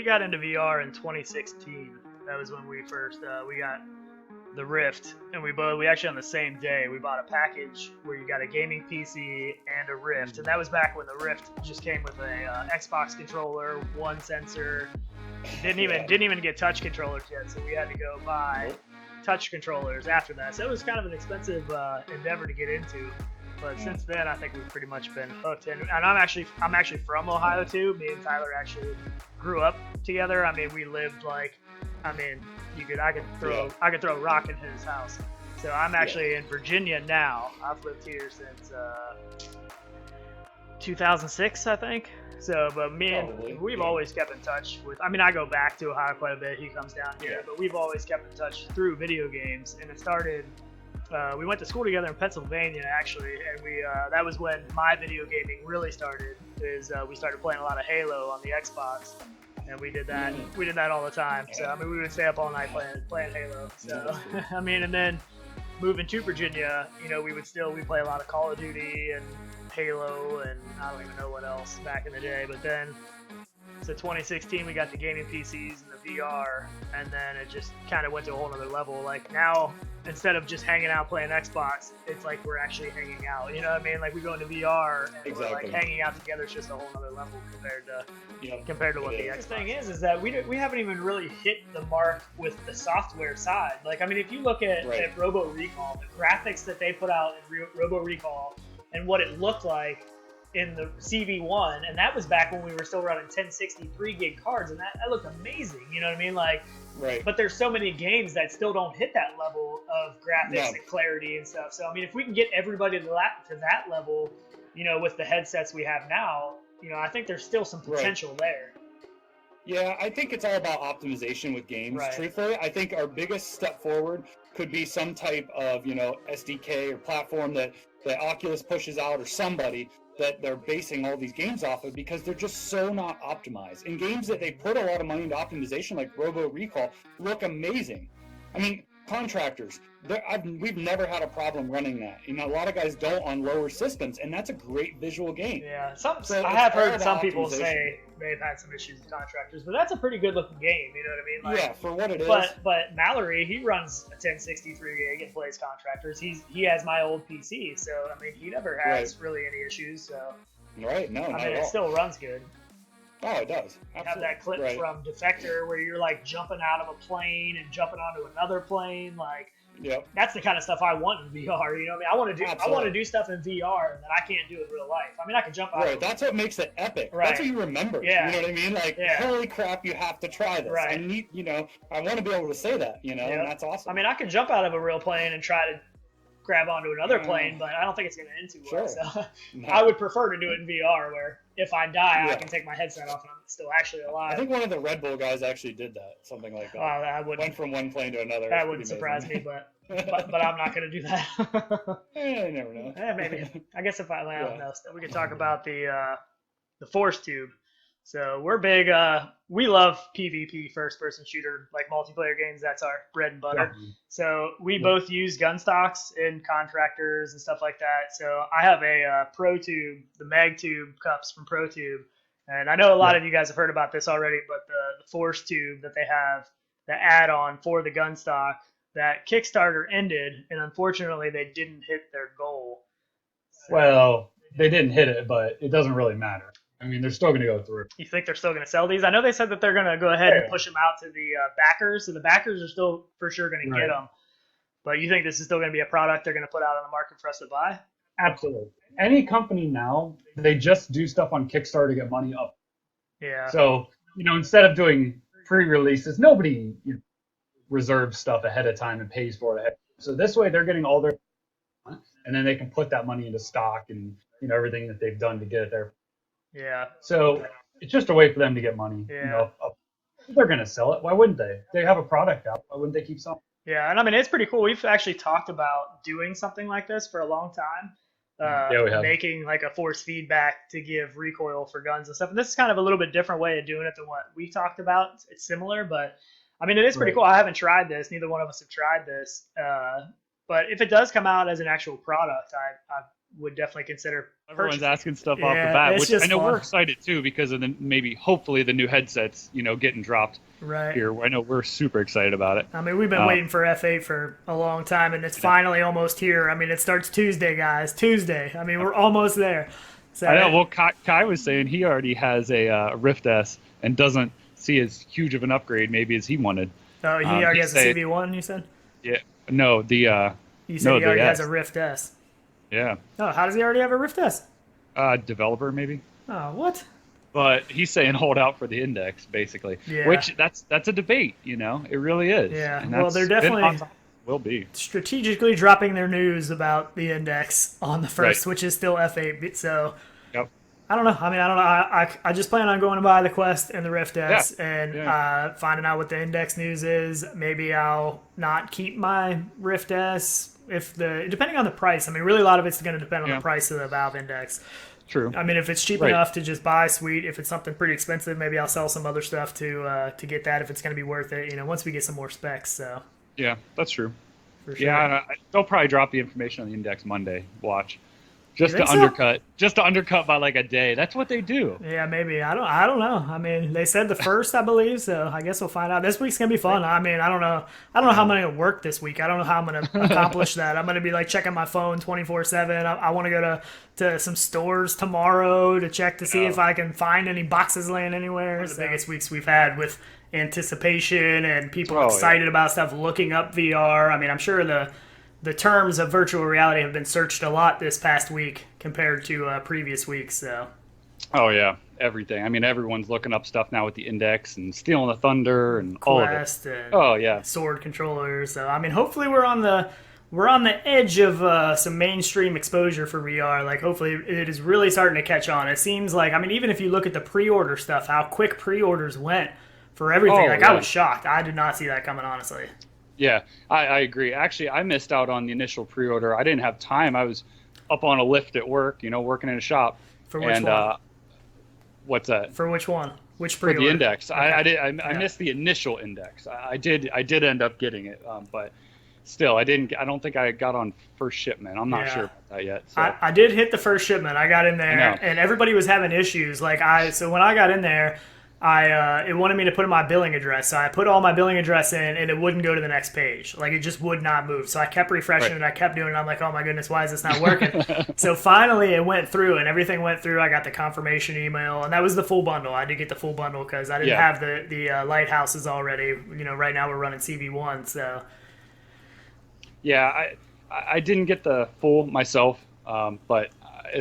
we got into VR in 2016. That was when we first we got the Rift, and we actually on the same day we bought a package where you got a gaming PC and a Rift, and that was back when the Rift just came with a Xbox controller, one sensor. Didn't even get touch controllers yet, so we had to go buy touch controllers after that. So it was kind of an expensive endeavor to get into. But since then, I think we've pretty much been hooked. And I'm actually from Ohio too. Me and Tyler actually grew up together. I mean, we lived like, I could throw a rock in his house. So I'm actually in Virginia now. I've lived here since 2006, I think. So, but we've always kept in touch with. I mean, I go back to Ohio quite a bit. He comes down here, but we've always kept in touch through video games. And it started. We went to school together in Pennsylvania, actually, and that was when my video gaming really started. We started playing a lot of Halo on the Xbox, and we did that. We did that all the time. So I mean, we would stay up all night playing Halo. So I mean, and then moving to Virginia, we play a lot of Call of Duty and Halo, and I don't even know what else back in the day. But then, so 2016, we got the gaming PCs and the VR, and then it just kind of went to a whole other level. Like now, instead of just hanging out playing Xbox, it's like we're actually hanging out. You know what I mean? Like we go into VR and we're like hanging out together. It's just a whole other level compared to what the Xbox thing is that we haven't even really hit the mark with the software side. Like I mean, if you look at Robo Recall, the graphics that they put out in Robo Recall and what it looked like in the CV1, and that was back when we were still running 1063 gig cards, and that looked amazing. You know what I mean? Like, right. But there's so many games that still don't hit that level of graphics and clarity and stuff. So I mean, if we can get everybody to that level, with the headsets we have now, I think there's still some potential there. Yeah, I think it's all about optimization with games. Right. Truthfully, I think our biggest step forward could be some type of, SDK or platform that Oculus pushes out, or somebody that they're basing all these games off of, because they're just so not optimized. And games that they put a lot of money into optimization, like Robo Recall, look amazing. I mean, Contractors, we've never had a problem running that. A lot of guys don't on lower systems, and that's a great visual game. Yeah, I have heard some people say they've had some issues with Contractors, but that's a pretty good looking game. You know what I mean? Yeah, for what it is. But Mallory, he runs a 1063 gig and plays Contractors. He has my old PC, so I mean, he never has really any issues. So right, no, I mean, it still runs good. Oh, it does. Absolutely. You have that clip from Defector where you're like jumping out of a plane and jumping onto another plane. Like, that's the kind of stuff I want in VR. You know what I mean? I want to do stuff in VR that I can't do in real life. I mean, I can jump out. Right. That's what makes it epic. Right. That's what you remember. Yeah. You know what I mean? Like, holy crap, you have to try this. Right. I want to be able to say that. And that's awesome. I mean, I can jump out of a real plane and try to grab onto another plane, but I don't think it's going to end too well. So I would prefer to do it in VR, where if I die, I can take my headset off and I'm still actually alive. I think one of the Red Bull guys actually did that, something like that. Went from one plane to another. That wouldn't surprise me, but I'm not going to do that. You never know. Maybe. I guess if I don't know, we could talk about the Force Tube. So we're big. We love PvP, first-person shooter, like multiplayer games. That's our bread and butter. Yeah. So we both use gun stocks in Contractors and stuff like that. So I have a Pro Tube, the Mag Tube cups from Pro Tube, and I know a lot of you guys have heard about this already. But the Force Tube that they have, the add-on for the gun stock, that Kickstarter ended, and unfortunately they didn't hit their goal. So, well, they didn't hit it, but it doesn't really matter. I mean, they're still going to go through. You think they're still going to sell these? I know they said that they're going to go ahead and push them out to the backers, so the backers are still for sure going to get them. But you think this is still going to be a product they're going to put out on the market for us to buy? Absolutely. Any company now, they just do stuff on Kickstarter to get money up. Yeah. So, instead of doing pre-releases, nobody reserves stuff ahead of time and pays for it ahead. So this way they're getting all their, and then they can put that money into stock and, everything that they've done to get it there. Yeah. So it's just a way for them to get money. Yeah. If they're going to sell it, why wouldn't they? They have a product out. Why wouldn't they keep selling? Yeah, and I mean, it's pretty cool. We've actually talked about doing something like this for a long time. We have. Making like a force feedback to give recoil for guns and stuff. And this is kind of a little bit different way of doing it than what we talked about. It's similar, but I mean, it is pretty cool. I haven't tried this. Neither one of us have tried this. But if it does come out as an actual product, would definitely consider. Everyone's asking stuff off the bat, which I know fun. we're excited too because of hopefully the new headsets, getting dropped here. I know we're super excited about it. I mean, we've been waiting for F8 for a long time, and it's finally almost here. I mean, it starts Tuesday, guys. Tuesday. I mean, we're almost there. So, I know. Well, Kai was saying he already has a Rift S and doesn't see as huge of an upgrade maybe as he wanted. Oh, he already has a CV1, you said? Yeah. No, You said he already has a Rift S. Yeah. Oh, how does he already have a Rift S? Developer, maybe. Oh, what? But he's saying hold out for the Index, basically. Yeah. Which, that's a debate, It really is. Yeah, well, they're definitely will be strategically dropping their news about the Index on the 1st, which is still F8. So, yep. I don't know. I mean, I don't know. I just plan on going to buy the Quest and the Rift S and finding out what the Index news is. Maybe I'll not keep my Rift S depending on the price. I mean, really a lot of it's going to depend on the price of the Valve Index. True. I mean, if it's cheap enough to just buy, sweet. If it's something pretty expensive, maybe I'll sell some other stuff to get that if it's going to be worth it. Once we get some more specs. So. Yeah, that's true. For sure. Yeah, they'll probably drop the information on the Index Monday. Watch. Just to undercut by like a day. That's what they do. Yeah, maybe. I don't know. I mean, they said the 1st, I believe, so I guess we'll find out. This week's gonna be fun. I mean, I don't know how I'm gonna work this week. I don't know how I'm gonna accomplish that. I'm gonna be like checking my phone 24/7. I want to go to some stores tomorrow to check to see if I can find any boxes laying anywhere. One of the biggest weeks we've had with anticipation and people excited about stuff, looking up VR. I mean, I'm sure the terms of virtual reality have been searched a lot this past week compared to previous weeks. So. Oh yeah, everything. I mean, everyone's looking up stuff now with the Index and stealing the Thunder and all of it. And sword controllers. So I mean, hopefully we're on the edge of some mainstream exposure for VR. Like, hopefully it is really starting to catch on. It seems like, I mean, even if you look at the pre-order stuff, how quick pre-orders went for everything. I was shocked. I did not see that coming, honestly. Yeah, I agree. Actually, I missed out on the initial pre-order. I didn't have time. I was up on a lift at work, working in a shop. For which one? What's that? For which one? Which pre-order? For the Index. Okay. I missed the initial Index. I did end up getting it, but still, I don't think I got on first shipment. I'm not sure about that yet. So. I did hit the first shipment. I got in there, and everybody was having issues. So when I got in there, it wanted me to put in my billing address. So I put all my billing address in, and it wouldn't go to the next page. Like, it just would not move. So I kept refreshing it. I kept doing it. I'm like, oh my goodness, why is this not working? So finally it went through, and everything went through. I got the confirmation email, and that was the full bundle. I did get the full bundle because I didn't have the lighthouses already. Right now we're running CV1. So. Yeah, I didn't get the full myself, but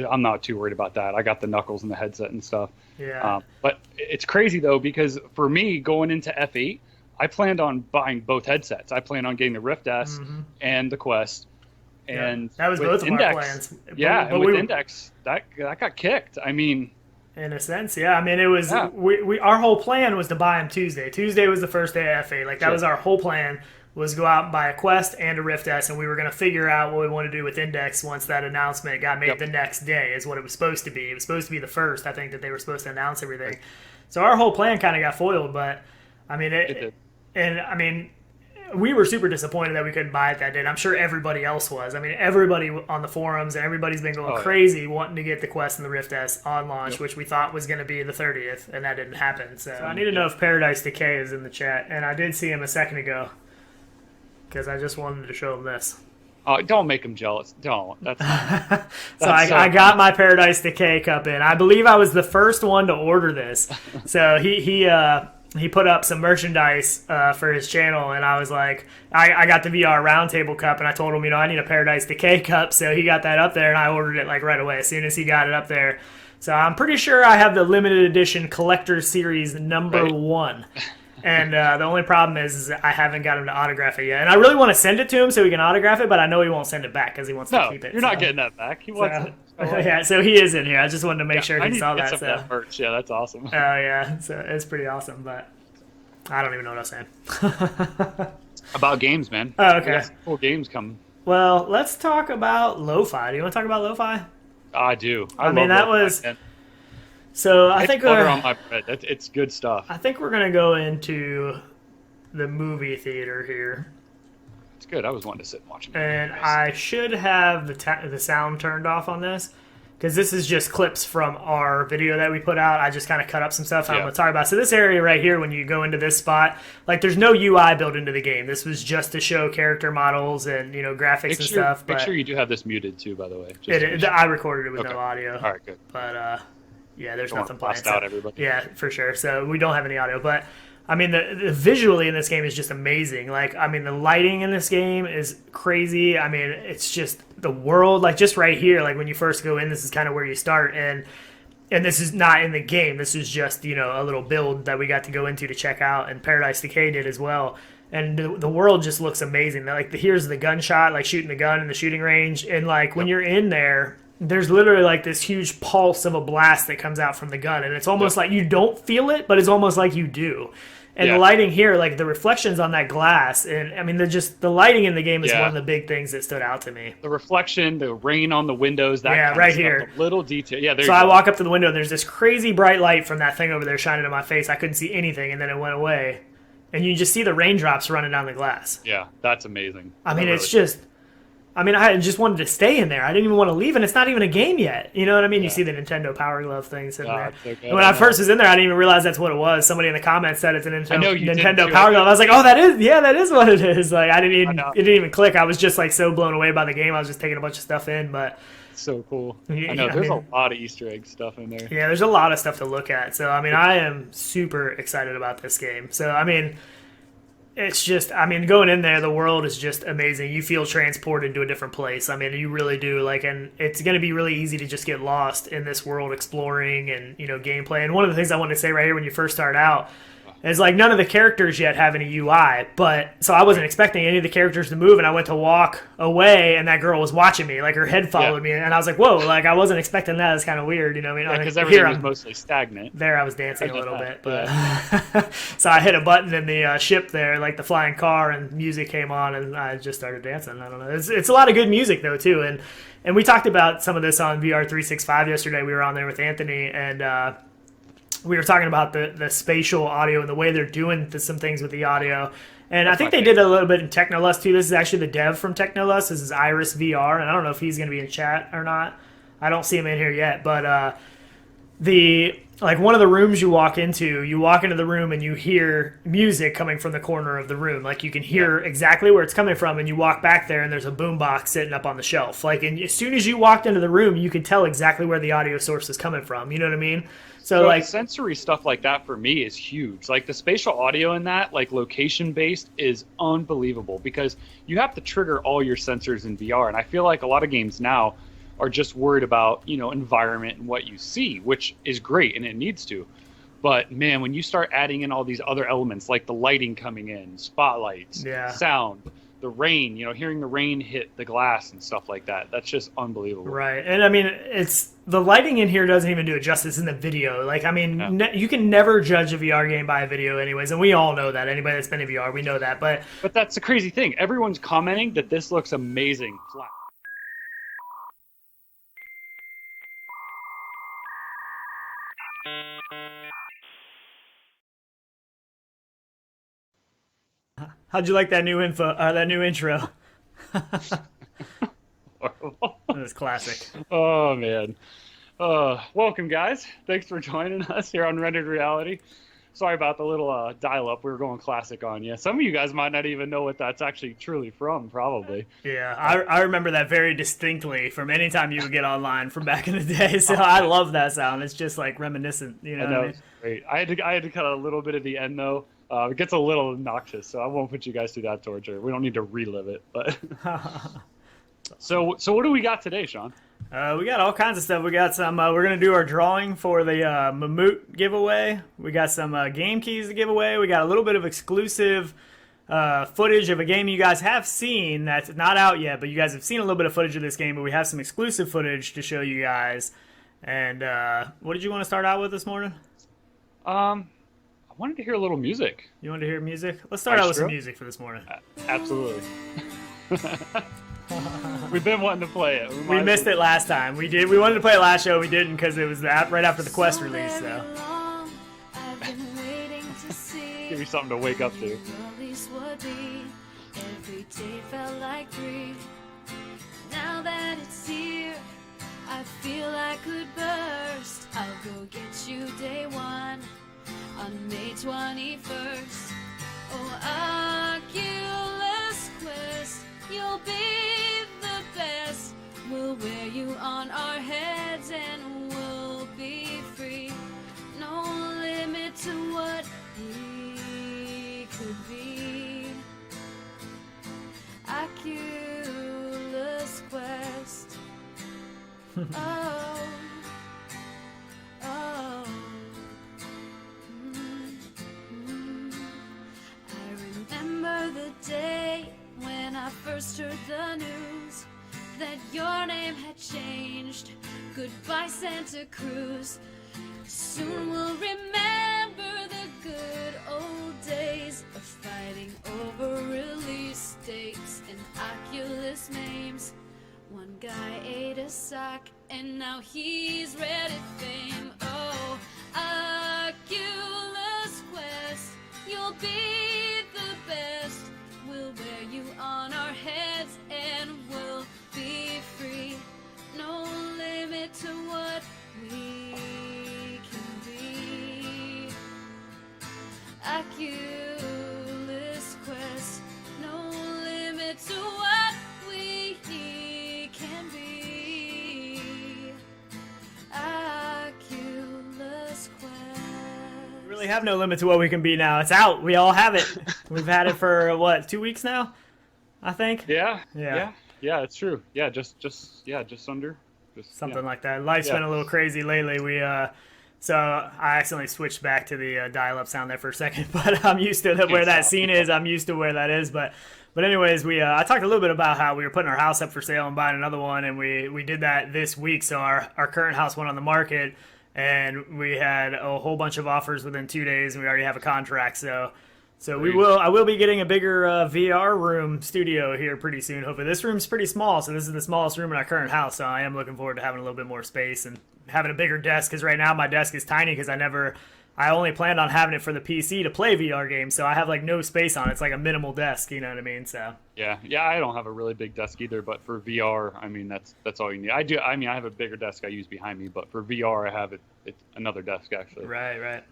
I'm not too worried about that. I got the knuckles and the headset and stuff. Yeah. But it's crazy, though, because for me, going into F8, I planned on buying both headsets. I planned on getting the Rift S and the Quest. And that was both of our plans. Yeah, and with Index, that got kicked. I mean... In a sense, yeah. I mean, it was... Yeah. Our whole plan was to buy them Tuesday. Tuesday was the first day of F8. Like, that was our whole plan, was go out and buy a Quest and a Rift S, and we were going to figure out what we want to do with Index once that announcement got made the next day, is what it was supposed to be. It was supposed to be the 1st, I think, that they were supposed to announce everything. So our whole plan kind of got foiled, but, I mean, it did. And, I mean, we were super disappointed that we couldn't buy it that day, and I'm sure everybody else was. I mean, everybody on the forums, and everybody's been going crazy wanting to get the Quest and the Rift S on launch, which we thought was going to be the 30th, and that didn't happen. So I need to know if Paradise Decay is in the chat, and I did see him a second ago. Because I just wanted to show him this. Oh, don't make him jealous. Don't. That's I got my Paradise Decay cup in. I believe I was the first one to order this. So he put up some merchandise for his channel, and I was like, I got the VR Roundtable cup, and I told him, I need a Paradise Decay cup. So he got that up there, and I ordered it like right away as soon as he got it up there. So I'm pretty sure I have the limited edition Collector Series number 1. And the only problem is I haven't got him to autograph it yet. And I really want to send it to him so he can autograph it, but I know he won't send it back because he wants to keep it. You're not getting that back. He wants it. Yeah, so he is in here. I just wanted to make sure he saw that. That merch. Yeah, that's awesome. Oh, yeah. So it's pretty awesome, but I don't even know what I was saying. About games, man. Oh, okay. Cool games coming. Well, let's talk about lo-fi. Do you want to talk about lo-fi? I do. I mean, that was... So I think butter on my bread. It's good stuff. I think we're gonna go into the movie theater here. It's good. I was wanting to sit and watch it. And I should have the sound turned off on this, because this is just clips from our video that we put out. I just kind of cut up some stuff I'm going to talk about. So this area right here, when you go into this spot, like there's no UI built into the game. This was just to show character models and, you know, graphics and stuff. Make sure you do have this muted too, by the way. I recorded it with no audio. All right, good. But yeah, there's nothing planned. Out everybody. Yeah, for sure. So we don't have any audio, but I mean, the visually in this game is just amazing. Like, I mean, the lighting in this game is crazy. I mean, it's just the world, like just right here, like when you first go in, this is kind of where you start. And this is not in the game. This is just, you know, a little build that we got to go into to check out, and Paradise Decay did as well. And the world just looks amazing. Like, here's the gunshot, like shooting the gun in the shooting range. And like when you're in there, there's literally like this huge pulse of a blast that comes out from the gun. And it's almost like you don't feel it, but it's almost like you do. And the lighting here, like the reflections on that glass, and I mean, the lighting in the game is one of the big things that stood out to me. The reflection, the rain on the windows, that kind right of stuff, here, the little detail. Yeah, there. So I walk up to the window, and there's this crazy bright light from that thing over there shining in my face. I couldn't see anything, and then it went away, and you just see the raindrops running down the glass. Yeah, that's amazing. I mean, it's just. I mean, I just wanted to stay in there. I didn't even want to leave, and it's not even a game yet. You know what I mean? You see the Nintendo Power Glove thing sitting there. Okay. And when I first was in there, I didn't even realize that's what it was. Somebody in the comments said it's a Nintendo Power Glove. I was like, oh, that is what it is. Like, it didn't even click. I was just like so blown away by the game. I was just taking a bunch of stuff in, but so cool. I know there's a lot of Easter egg stuff in there. Yeah, there's a lot of stuff to look at. So I mean, I am super excited about this game. So I mean, it's just, I mean, going in there, the world is just amazing. You feel transported to a different place. I mean, you really do. Like, and it's going to be really easy to just get lost in this world exploring and, you know, gameplay. And one of the things I wanted to say right here when you first start out is, like, none of the characters yet have any UI. But, so I wasn't expecting any of the characters to move, and I went to walk away, and that girl was watching me. Like, her head followed me, and I was like, whoa, like, I wasn't expecting that. It's kind of weird, you know what I mean? Because everything was mostly stagnant. There I was dancing a little bit. But so I hit a button in the ship there, like the flying car, and music came on, and I just started dancing. I don't know. It's a lot of good music, though, too. And we talked about some of this on VR 365 yesterday. We were on there with Anthony, and we were talking about the spatial audio and the way they're doing some things with the audio. And I think they did a little bit in Technolust too. This is actually the dev from Technolust. This is Iris VR, and I don't know if he's going to be in chat or not. I don't see him in here yet, but one of the rooms you walk into the room and you hear music coming from the corner of the room. Like, you can hear exactly where it's coming from, and you walk back there and there's a boombox sitting up on the shelf. Like, and as soon as you walked into the room, you could tell exactly where the audio source is coming from. You know what I mean? So like, sensory stuff like that for me is huge. Like, the spatial audio in that, like location based, is unbelievable, because you have to trigger all your sensors in VR. And I feel like a lot of games now are just worried about, you know, environment and what you see, which is great and it needs to. But man, when you start adding in all these other elements, like the lighting coming in, spotlights, sound, the rain, you know, hearing the rain hit the glass and stuff like that, that's just unbelievable. Right. And I mean, it's the lighting in here doesn't even do it justice in the video. Like, I mean, you can never judge a VR game by a video anyways, and we all know that. Anybody that's been in VR, we know that. But that's the crazy thing. Everyone's commenting that this looks amazing flat. How'd you like that new intro? Horrible. It was classic. Oh man. Welcome guys. Thanks for joining us here on Rendered Reality. Sorry about the little dial-up. We were going classic on you. Some of you guys might not even know what that's actually truly from, probably. Yeah, I remember that very distinctly from any time you would get online from back in the day. So I love that sound. It's just like reminiscent. You know, I know, it's great. I had to cut a little bit at the end though. It gets a little obnoxious, so I won't put you guys through that torture. We don't need to relive it. But so what do we got today, Sean? We got all kinds of stuff. We got some. We're gonna do our drawing for the Mammut giveaway. We got some game keys to give away. We got a little bit of exclusive footage of a game you guys have seen that's not out yet, but you guys have seen a little bit of footage of this game. But we have some exclusive footage to show you guys. And what did you want to start out with this morning? I wanted to hear a little music. You wanted to hear music? Let's start out with some music for this morning. Absolutely. We've been wanting to play it. We missed it last time. We did. We wanted to play it last show. We didn't because it was right after the Quest release. So. Give me something to wake up to. every day felt like 3. Now that it's here, I feel I could burst. I'll go get you day 1 on May 21st. Oh, Oculus Quest, you'll be the best. We'll wear you on our heads and we'll be free. No limit to what we could be. Oculus Quest. Oh, oh. I remember the day when I first heard the news that your name had changed. Goodbye, Santa Cruz. Soon we'll remember the good old days of fighting over release dates and Oculus names. One guy ate a sock and now he's read at fame. Oh, Oculus Quest, you'll be the best. We'll wear you on our heads and we'll be free. No limit to what we can be. Oculus Quest, no limit to what we can be. Oculus Quest. We really have no limit to what we can be now. It's out. We all have it. We've had it for what, 2 weeks now, I think. Yeah. It's true. Yeah, just under. Something like that. Life's been a little crazy lately. So I accidentally switched back to the dial-up sound there for a second, but I'm used to where that scene is. I'm used to where that is. But anyways, I talked a little bit about how we were putting our house up for sale and buying another one, and we did that this week. So our current house went on the market, and we had a whole bunch of offers within 2 days, and we already have a contract. So I will be getting a bigger VR room studio here pretty soon. Hopefully, this room's pretty small, so this is the smallest room in our current house. So I am looking forward to having a little bit more space and having a bigger desk, because right now my desk is tiny because I only planned on having it for the PC to play VR games, so I have like no space on it. It's like a minimal desk, you know what I mean? So yeah, I don't have a really big desk either, but for VR, I mean that's all you need. I have a bigger desk I use behind me, but for VR I have it's another desk actually. Right.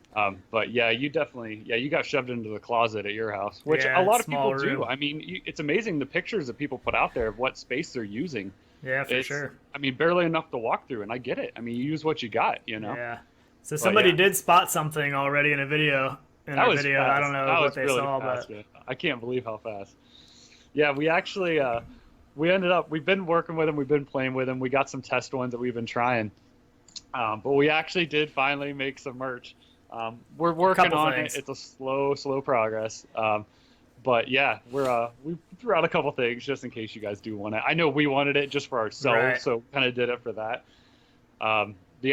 But yeah, you definitely you got shoved into the closet at your house, which a lot of people do. I mean, it's amazing the pictures that people put out there of what space they're using. Yeah, for sure. I mean, barely enough to walk through, and I get it. I mean, you use what you got, you know? Yeah. So somebody did spot something already in a video. I don't know what they really saw, but I can't believe how fast. Yeah, we actually we've been working with them, we've been playing with them, we got some test ones that we've been trying, but we actually did finally make some merch. We're working on it. It's a slow progress. But yeah, we threw out a couple things just in case you guys do want it. I know we wanted it just for ourselves, so kind of did it for that.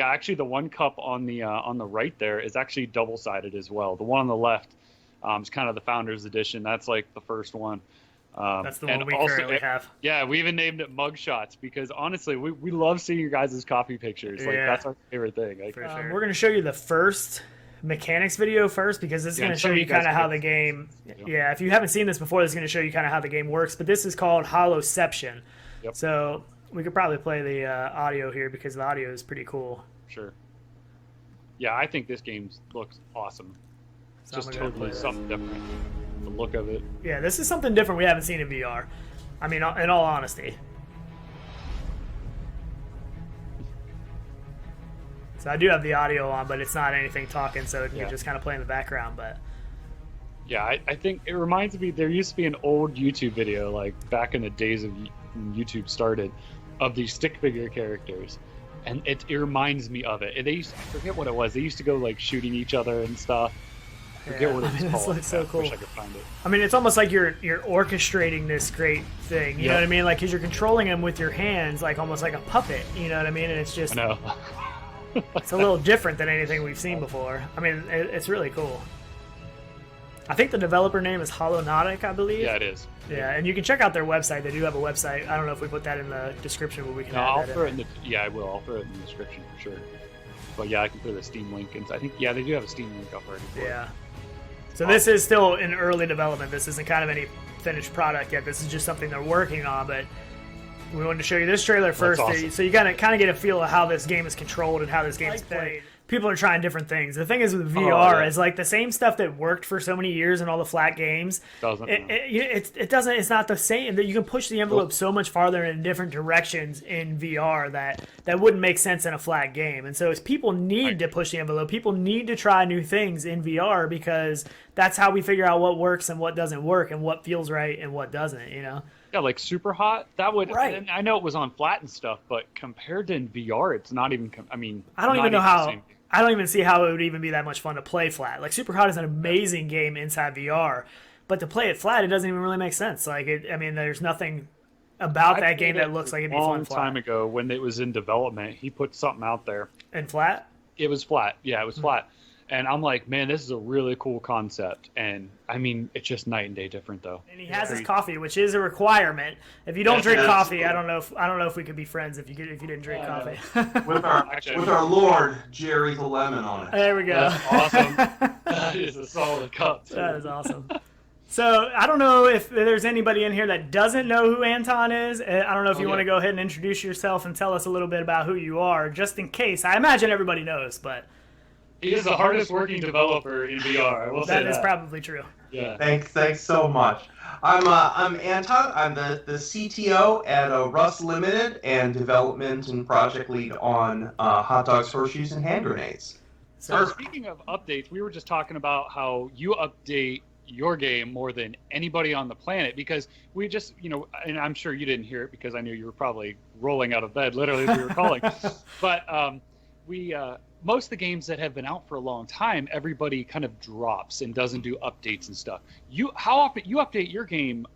Actually, the one cup on the right there is actually double-sided as well. The one on the left is kind of the Founders Edition. That's like the first one. That's the one we currently have. Yeah, we even named it Mugshots because honestly, we love seeing your guys' coffee pictures. Like that's our favorite thing. Like, for sure. We're gonna show you the first mechanics video first because this is going to show you kind of how the game if you haven't seen this before, this is going to show you kind of how the game works, but this is called Holoception. So we could probably play the audio here because the audio is pretty cool. Sure. Yeah, I think this game looks awesome. Just totally something different. The look of it. Yeah, this is something different we haven't seen in VR. I mean, in all honesty. So I do have the audio on, but it's not anything talking, so you can just kind of play in the background. But yeah, I think it reminds me, there used to be an old YouTube video, like back in the days of when YouTube started, of these stick figure characters. And it reminds me of it. I forget what it was. They used to go like shooting each other and stuff. I forget what it was called. This looks so cool. I wish I could find it. I mean, it's almost like you're orchestrating this great thing. You know what I mean? Like, because you're controlling them with your hands, like almost like a puppet. You know what I mean? And it's just... I know. It's a little different than anything we've seen before. I mean, it's really cool. I think the developer name is Holonautic, I believe. Yeah, it is. Yeah, and you can check out their website. They do have a website. I don't know if we put that in the description, but we can add that in. I will. I'll throw it in the description for sure. But yeah, I can throw the Steam link. And I think, they do have a Steam link up already. Yeah. So this is still in early development. This isn't kind of any finished product yet. This is just something they're working on, but we wanted to show you this trailer first, awesome. so you kind of get a feel of how this game is controlled and how this game is played. People are trying different things. The thing is with VR is like the same stuff that worked for so many years in all the flat games. It's not the same. That you can push the envelope so much farther in different directions in VR that wouldn't make sense in a flat game. And so as people need to push the envelope, people need to try new things in VR because that's how we figure out what works and what doesn't work and what feels right and what doesn't. Yeah, like super hot. That would. Right. And I know it was on flat and stuff, but compared to in VR, it's not even. I don't even know how. I don't even see how it would even be that much fun to play flat. Like Super Hot is an amazing game inside VR, but to play it flat, it doesn't even really make sense. Like there's nothing about that game that looks like it'd be fun flat. A long time ago, when it was in development, he put something out there. And flat? It was flat. Yeah, it was flat. And I'm like, man, this is a really cool concept. And it's just night and day different, though. And he has his coffee, which is a requirement. If you don't drink coffee, I don't know if we could be friends if you didn't drink coffee. with our Lord Jerry the Lemon on it. There we go. That's awesome. That is a solid cup. That is awesome. So I don't know if there's anybody in here that doesn't know who Anton is. I don't know if you want to go ahead and introduce yourself and tell us a little bit about who you are, just in case. I imagine everybody knows, but. He is the hardest working developer in VR. I will say that. That is probably true. Yeah. Thanks so much. I'm Anton. I'm the CTO at Rust Limited and development and project lead on hot dogs, horseshoes, and hand grenades. So speaking of updates, we were just talking about how you update your game more than anybody on the planet because we just, and I'm sure you didn't hear it because I knew you were probably rolling out of bed literally as we were calling. But most of the games that have been out for a long time, everybody kind of drops and doesn't do updates and stuff. How often you update your game?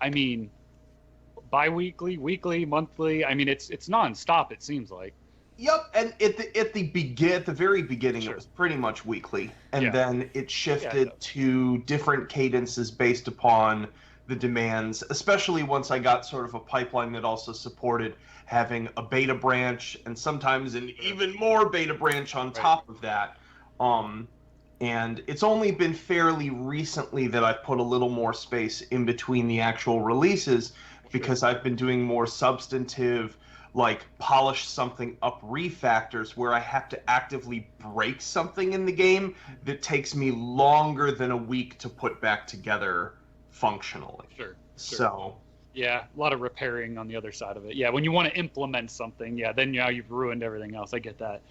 Bi-weekly, weekly, monthly. It's nonstop. It seems like. Yep, and at the very beginning, it was pretty much weekly, and then it shifted to different cadences based upon the demands. Especially once I got sort of a pipeline that also supported having a beta branch and sometimes an even more beta branch on top of that. And it's only been fairly recently that I've put a little more space in between the actual releases because I've been doing more substantive, like polish something up refactors where I have to actively break something in the game that takes me longer than a week to put back together functionally. Sure. So... Yeah, a lot of repairing on the other side of it. Yeah, when you want to implement something, then now you've ruined everything else. I get that.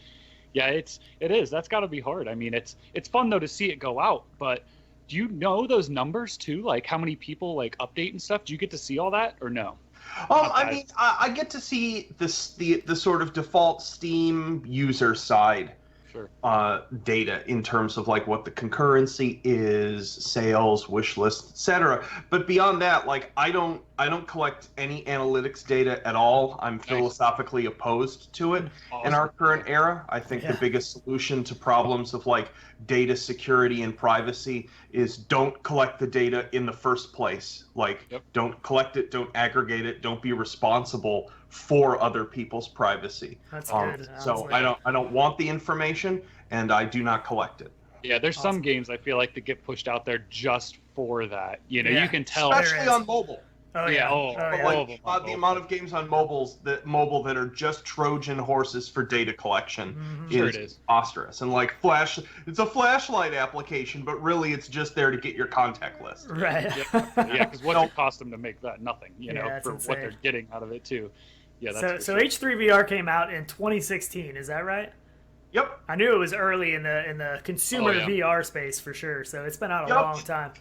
Yeah, it is. That's got to be hard. It's fun though to see it go out. But do you know those numbers too? Like how many people update and stuff? Do you get to see all that or no? I get to see the sort of default Steam user side. Data in terms of what the concurrency is, sales, wish lists, etc. But beyond that, I don't collect any analytics data at all. I'm philosophically opposed to it in our current era. I think the biggest solution to problems of data security and privacy is don't collect the data in the first place. Don't collect it, don't aggregate it, don't be responsible for other people's privacy. That's good. So I don't want the information, and I do not collect it. Yeah, there's some games I feel like that get pushed out there just for that. You can tell. Especially on mobile. Oh yeah. The amount of games on mobile that are just Trojan horses for data collection is monstrous. And it's a flashlight application, but really it's just there to get your contact list. Right. Yeah, because what's it cost them to make that? Nothing. For insane. what they're getting out of it too. Yeah. That's so H3VR came out in 2016. Is that right? Yep. I knew it was early in the consumer VR space for sure. So it's been out a long time.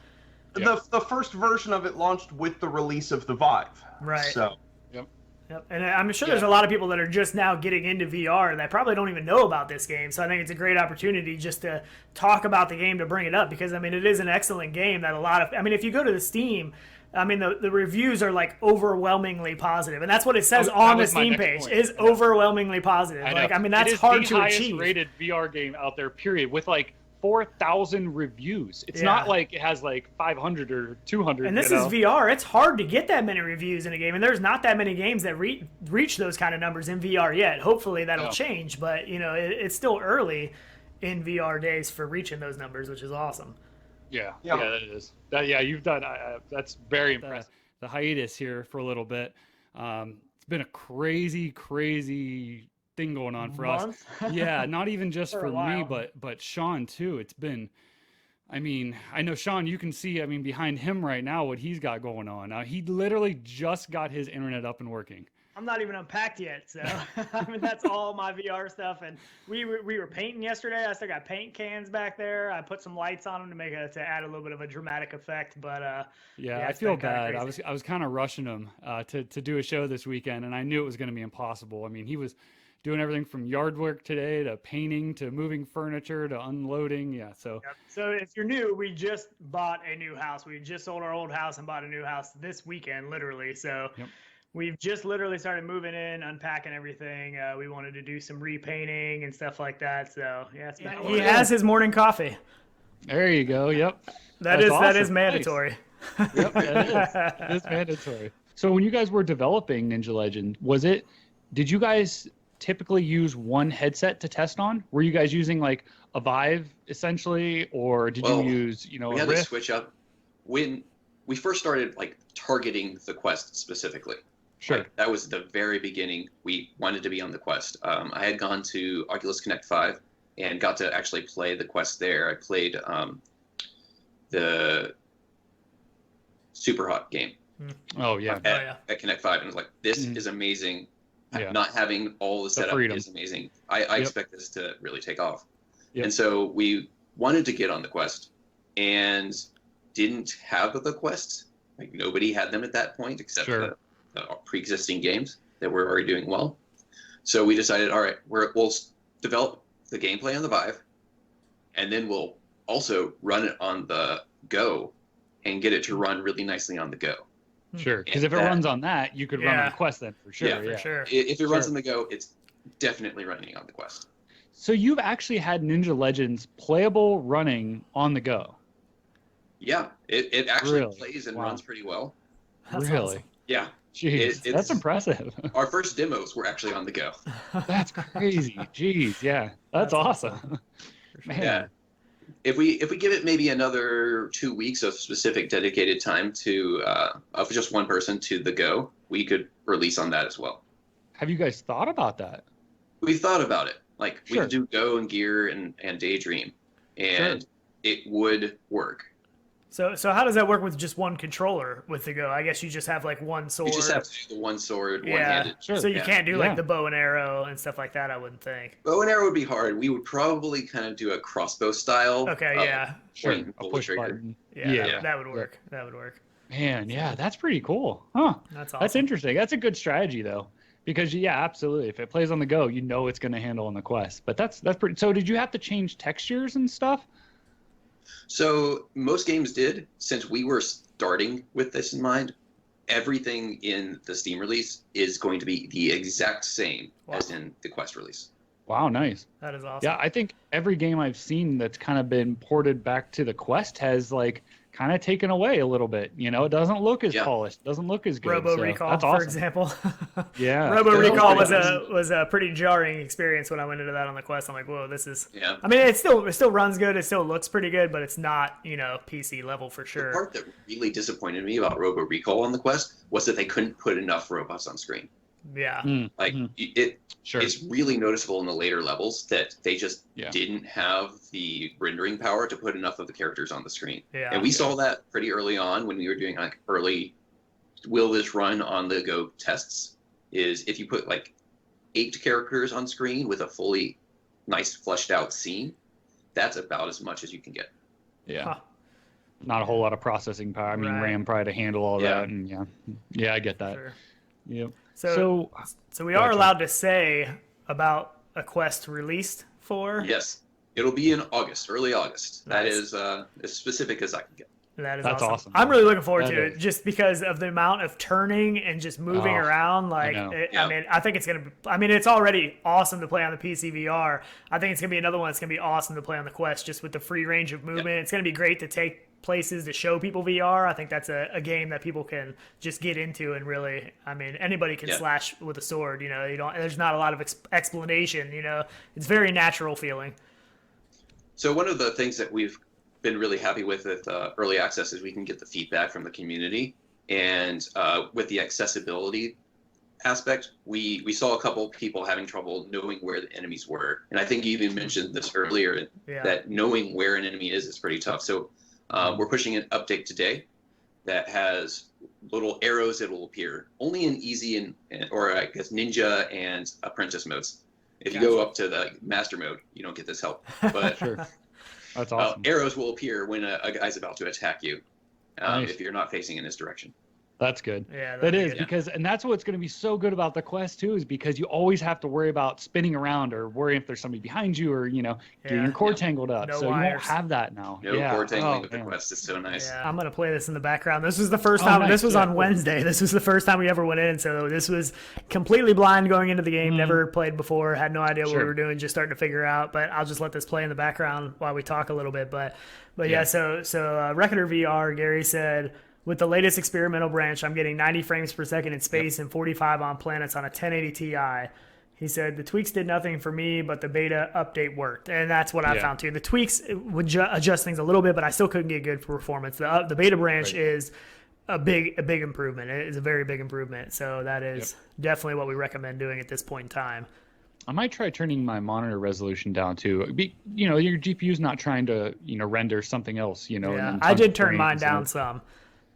The first version of it launched with the release of the Vive. Right. So. Yep. And I'm sure there's a lot of people that are just now getting into VR that probably don't even know about this game. So I think it's a great opportunity just to talk about the game, to bring it up, because it is an excellent game that a lot of, if you go to the Steam, the reviews are overwhelmingly positive, and that's what it says on the Steam page is overwhelmingly positive. That's hard to achieve. It is the highest rated VR game out there, period, with 4,000 reviews. It's not like it has 500 or 200. And this is VR. It's hard to get that many reviews in a game, and there's not that many games that reach those kind of numbers in VR yet. Hopefully that'll change, but it's still early in VR days for reaching those numbers, which is awesome. Yeah, Yeah. that is. Yeah, you've done. That's very impressive. The hiatus here for a little bit. It's been a crazy thing going on for us. Yeah, not even just for me, but Sean too. It's been. I mean, I know Sean. You can see. I mean, behind him right now, what he's got going on. Now he literally just got his internet up and working. I'm not even unpacked yet, so I mean that's all my VR stuff. And we were painting yesterday. I still got paint cans back there. I put some lights on them to add a little bit of a dramatic effect. But yeah, I feel bad. I was kind of rushing him to do a show this weekend, and I knew it was going to be impossible. I mean, he was doing everything from yard work today to painting to moving furniture to unloading. Yeah, so. Yep. So if you're new, we just bought a new house. We just sold our old house and bought a new house this weekend, literally. So. Yep. We've just literally started moving in, unpacking everything. We wanted to do some repainting and stuff like that. So yeah, he has his morning coffee. There you go. Yep. That is mandatory. Nice. Yep, it is mandatory. So when you guys were developing Ninja Legend, did you guys typically use one headset to test on? Were you guys using like a Vive essentially, or did you use we a had Rift? to switch up when we first started like targeting the Quest specifically. Sure. Like, that was the very beginning. We wanted to be on the Quest. I had gone to Oculus Connect 5 and got to actually play the Quest there. I played the Super Hot game. Oh, yeah. At Connect 5, and I was like, this is amazing. Yeah. Not having all the setup is amazing. I expect this to really take off. Yep. And so we wanted to get on the Quest and didn't have the Quest. Like nobody had them at that point except the pre-existing games that were already doing well. So we decided, all right, we'll develop the gameplay on the Vive, and then we'll also run it on the Go and get it to run really nicely on the Go. Sure, because if it runs on that, you could run on Quest then for sure. Yeah, for sure. If it runs on the Go, it's definitely running on the Quest. So you've actually had Ninja Legends playable running on the Go. Yeah, it actually plays and runs pretty well. That's really? Awesome. Yeah. Jeez, that's impressive. Our first demos were actually on the Go. That's crazy. Jeez, yeah, that's awesome. Man. Yeah. If we give it maybe another 2 weeks of specific dedicated time to of just one person to the Go, we could release on that as well. Have you guys thought about that? We thought about it. Like we could do Go and Gear and Daydream, and it would work. So how does that work with just one controller with the Go? I guess you just have like one sword. You just have to do the one sword, one-handed. So you can't do like the bow and arrow and stuff like that, I wouldn't think. Bow and arrow would be hard. We would probably kind of do a crossbow style. Okay, yeah. Pull the trigger. Button. Yeah, that would work. That would work. Man, yeah, that's pretty cool. Huh. That's awesome. That's interesting. That's a good strategy though. Because absolutely. If it plays on the Go, you know it's going to handle on the Quest. But that's pretty. So did you have to change textures and stuff? So most games did. Since we were starting with this in mind, everything in the Steam release is going to be the exact same as in the Quest release. Wow, nice. That is awesome. Yeah, I think every game I've seen that's kind of been ported back to the Quest has like kind of taken away a little bit. You know, it doesn't look as polished, doesn't look as good. Robo Recall, that's awesome. for example. Yeah. Robo Recall was a pretty jarring experience when I went into that on the Quest. I'm like, whoa, this is. Yeah. I mean, it still runs good. It still looks pretty good, but it's not, PC level for sure. The part that really disappointed me about Robo Recall on the Quest was that they couldn't put enough robots on screen. Yeah. It's really noticeable in the later levels that they just didn't have the rendering power to put enough of the characters on the screen. Yeah. And we saw that pretty early on when we were doing like early will this run on the Go tests, is if you put like 8 characters on screen with a fully nice fleshed out scene, that's about as much as you can get. Yeah. Huh. Not a whole lot of processing power. I mean, RAM probably to handle all that. And yeah, I get that. Sure. Yep. So we are allowed to say about a Quest released for? Yes. It'll be in August, early August. Nice. That is as specific as I can get. That's awesome. I'm really looking forward to it just because of the amount of turning and just moving around. Like, I mean, I think it's going to be, it's already awesome to play on the PC VR. I think it's going to be another one that's going to be awesome to play on the Quest just with the free range of movement. It's going to be great to take places to show people VR. I think that's a game that people can just get into and really, anybody can slash with a sword, there's not a lot of explanation, it's very natural feeling. So one of the things that we've been really happy with early access is we can get the feedback from the community, and with the accessibility aspect, we saw a couple people having trouble knowing where the enemies were, and I think you even mentioned this earlier, that knowing where an enemy is pretty tough. So we're pushing an update today that has little arrows that will appear only in easy or I guess ninja and apprentice modes. If you go up to the master mode, you don't get this help. But Sure. That's awesome. Arrows will appear when a guy's about to attack you, Nice. if you're not facing in his direction. That's good. Yeah, That is good. because, and that's what's going to be so good about the quest too, is because you always have to worry about spinning around or worrying if there's somebody behind you or, getting your cord tangled up. No so you wires. won't have that now. No cord tangling with the quest is so nice. Yeah, I'm gonna play this in the background. This was the first time. Nice. This was on Wednesday. This was the first time we ever went in. So this was completely blind going into the game. Never played before. Had no idea what we were doing. Just starting to figure out. But I'll just let this play in the background while we talk a little bit. But yeah. So Reckoner VR. Gary said, with the latest experimental branch, I'm getting 90 frames per second in space and 45 on planets on a 1080 Ti. He said, the tweaks did nothing for me, but the beta update worked. And that's what I found too. The tweaks would adjust things a little bit, but I still couldn't get good performance. The beta branch is a big improvement. It is a very big improvement. So that is definitely what we recommend doing at this point in time. I might try turning my monitor resolution down too. Your GPU's not trying to, render something else, Yeah, I did turn mine down some.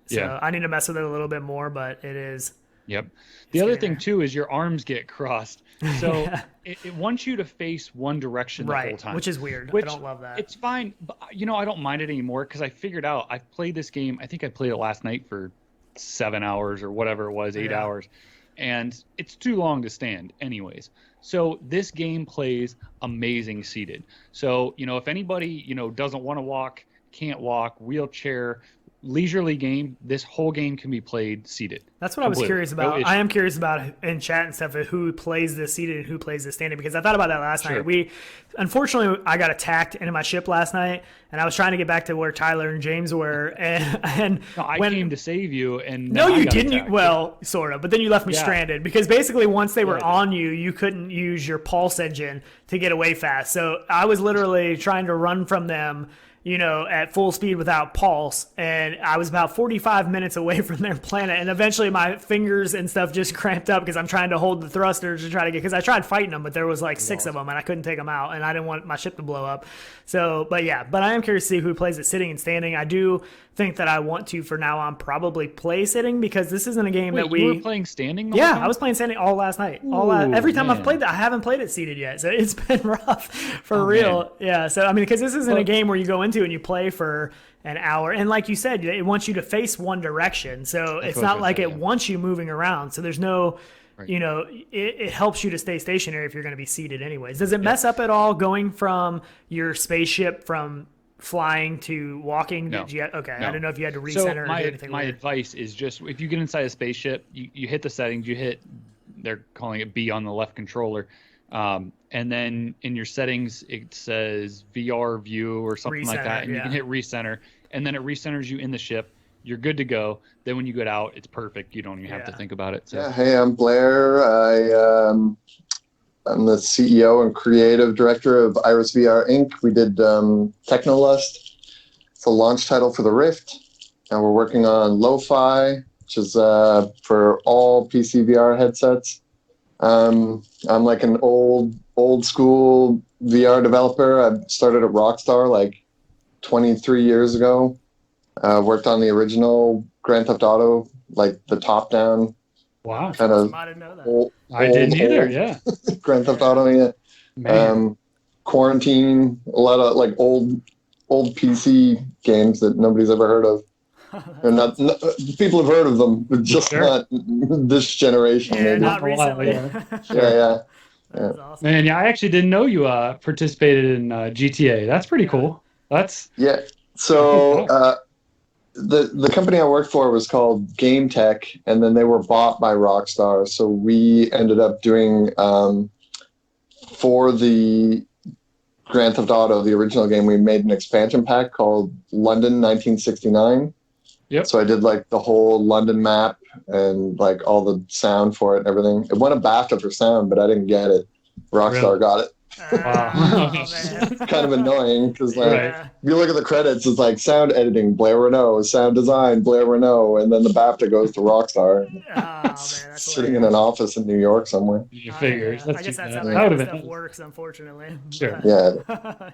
So Yeah. I need to mess with it a little bit more, but it is. Yep. The other thing too is your arms get crossed. So it wants you to face one direction the whole time. Which is weird. Which, I don't love that. It's fine, but I don't mind it anymore because I figured out I've played this game. I think I played it last night for 7 hours or whatever it was, 8 hours, and it's too long to stand anyways. So this game plays amazing seated. So if anybody doesn't want to walk, can't walk, wheelchair, leisurely game, this whole game can be played seated. That's what I was curious about. I am curious about in chat and stuff who plays this seated and who plays this standing, because I thought about that last night. Unfortunately, I got attacked into my ship last night, and I was trying to get back to where Tyler and James were, and I came to save you, and no, you didn't. Well, sort of, but then you left me stranded because basically once they were on you, you couldn't use your pulse engine to get away fast. So I was literally trying to run from them, at full speed without pulse. And I was about 45 minutes away from their planet. And eventually my fingers and stuff just cramped up because I'm trying to hold the thrusters to try to because I tried fighting them, but there was like 6 of them and I couldn't take them out and I didn't want my ship to blow up. So, but I am curious to see who plays it sitting and standing. I do think that I want to, for now on, probably play sitting because this isn't a game that we... You were playing standing? I was playing standing all last night. Every time I've played that, I haven't played it seated yet. So it's been rough for real. Man. Yeah. So, because this isn't a game where you go into and you play for an hour. And like you said, it wants you to face one direction. So it's not like it wants you moving around. So there's no... it helps you to stay stationary if you're going to be seated anyways. Does it mess up at all going from your spaceship from flying to walking? No. I didn't know if you had to recenter So or do anything. My advice is just if you get inside a spaceship, you hit the settings, they're calling it B on the left controller, and then in your settings it says VR view or something like that, and you can hit recenter, and then it recenters you in the ship. You're good to go. Then when you get out, it's perfect. You don't even have to think about it. So. Yeah. Hey, I'm Blair. I'm the CEO and creative director of Iris VR Inc. We did Technolust. It's a launch title for the Rift. And we're working on Lo-Fi, which is for all PC VR headsets. I'm like an old school VR developer. I started at Rockstar like 23 years ago. Worked on the original Grand Theft Auto, like the top-down. Wow. Kind of. I didn't know that. I didn't either. Yeah. Grand Theft Auto. Yeah. Quarantine. A lot of like old PC games that nobody's ever heard of. Not people have heard of them, but just not this generation. Yeah, maybe. not recently. Yeah. That's awesome. Man, I actually didn't know you participated in GTA. That's pretty cool. So the company I worked for was called Game Tech, and then they were bought by Rockstar. So we ended up doing for the Grand Theft Auto, the original game, we made an expansion pack called London 1969. Yep. So I did like the whole London map and like all the sound for it and everything. It won a BAFTA for sound, but I didn't get it. Rockstar got it. Man. It's kind of annoying because like Yeah. if you look at the credits, it's like sound editing Blair Renault, sound design Blair Renault, and then the BAFTA goes to Rockstar. Oh man, that's Sitting in hilarious. an office in New York somewhere. You figures. I That's guess too that's bad. how That that would kind have of been stuff works, unfortunately. Sure. Yeah.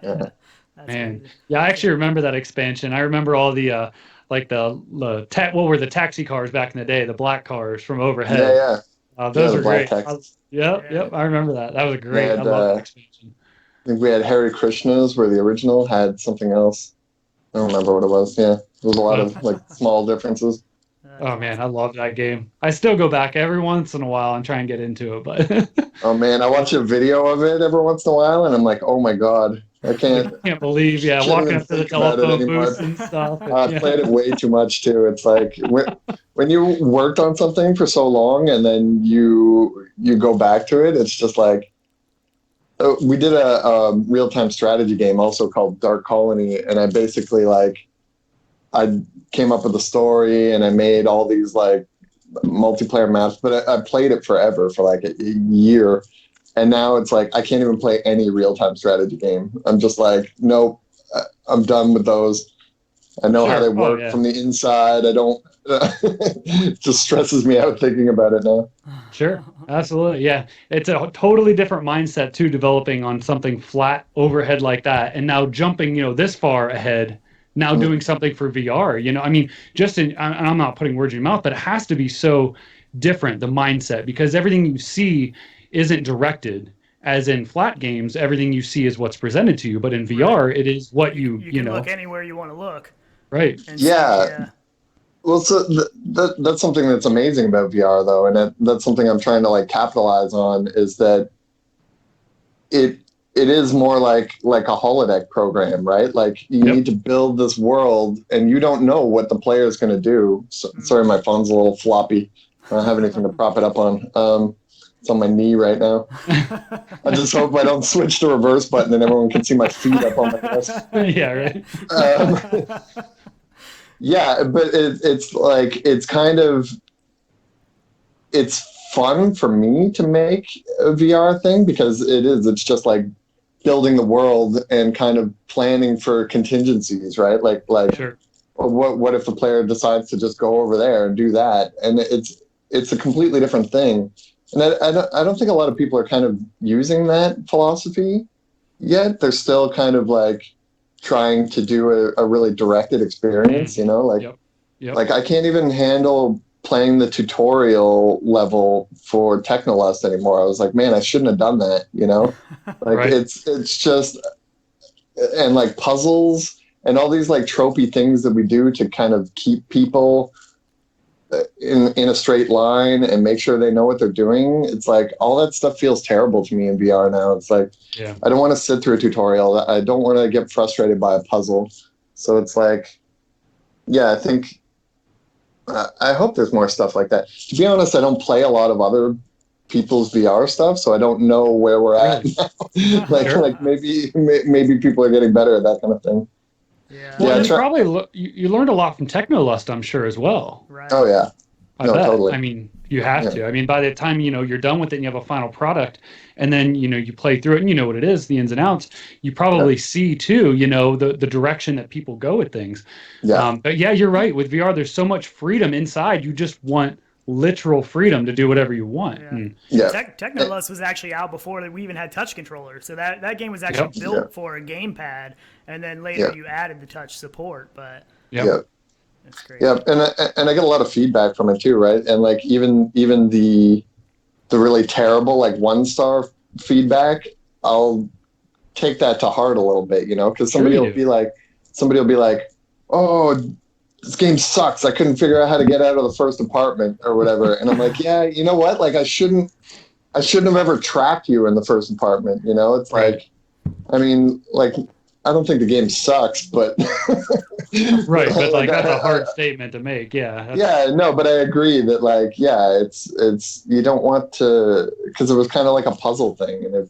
Yeah. That's Man, crazy. yeah, I actually remember that expansion. I remember all the like what were the taxi cars back in the day, the black cars from overhead. Yeah. Those the were black great. taxis. Yep, I remember that. That was great. had, I love that expansion. I think we had Hare Krishnas, where the original had something else. I don't remember what it was. Yeah, there was a lot of like small differences. Oh man, I love that game. I still go back every once in a while and try and get into it, but Oh man, I watch a video of it every once in a while, and I'm like, oh my god, I can't. I can't believe, can't walking even up to the think about it telephone anymore. booths and stuff. I played it way too much too. It's like when you worked on something for so long and then you go back to it, it's just like we did a real-time strategy game also called Dark Colony, and I basically I came up with a story and I made all these like multiplayer maps, but I played it forever for like a year, and now it's like I can't even play any real-time strategy game. I'm just like, nope, I'm done with those. I know how they work from the inside. I don't. It just stresses me out thinking about it now. Sure, absolutely, yeah. It's a totally different mindset too, developing on something flat overhead like that, and now jumping, this far ahead. Now doing something for VR, I mean, I'm not putting words in your mouth, but it has to be so different, the mindset, because everything you see isn't directed. As in flat games, everything you see is what's presented to you, but in VR, it is what you can look anywhere you want to look. Right. Yeah. Well, so that's something that's amazing about VR, though, and that's something I'm trying to like capitalize on, is that it is more like a holodeck program, right? Like you need to build this world, and you don't know what the player is going to do. So, sorry, my phone's a little floppy. I don't have anything to prop it up on. It's on my knee right now. I just hope I don't switch the reverse button and everyone can see my feet up on my desk. Yeah, right. Yeah, but it's fun for me to make a VR thing because it's just like building the world and kind of planning for contingencies, right? Like sure. What if the player decides to just go over there and do that? And it's a completely different thing. And I don't think a lot of people are kind of using that philosophy yet. They're still kind of like trying to do a really directed experience, like I can't even handle playing the tutorial level for Technolust anymore. I was like, man, I shouldn't have done that, like right. It's just, and like puzzles and all these like tropey things that we do to kind of keep people in a straight line and make sure they know what they're doing. It's like all that stuff feels terrible to me in VR now. It's like, I don't want to sit through a tutorial. I don't want to get frustrated by a puzzle. So it's like, I think, I hope there's more stuff like that. To be honest, I don't play a lot of other people's VR stuff, so I don't know where we're at now. like maybe people are getting better at that kind of thing. Yeah. Well, probably you learned a lot from Technolust, I'm sure, as well. Right. Oh yeah. I bet. Totally. I mean, you have to. I mean, by the time you're done with it and you have a final product, and then you play through it and you know what it is, the ins and outs. You probably see too, the direction that people go with things. Yeah. But yeah, you're right. With VR, there's so much freedom inside. You just want literal freedom to do whatever you want. Technolust was actually out before we even had touch controllers, so that game was actually built for a gamepad, and then later you added the touch support. But that's great. Yeah, and I get a lot of feedback from it too, right? And like even the really terrible like 1-star feedback, I'll take that to heart a little bit, because somebody will be like, oh, this game sucks. I couldn't figure out how to get out of the first apartment or whatever. And I'm like, yeah, you know what? Like I shouldn't have ever trapped you in the first apartment. It's like, I mean, like, I don't think the game sucks, but right. But like that's a hard statement to make. Yeah. No, but I agree that like, it's you don't want to, because it was kind of like a puzzle thing, and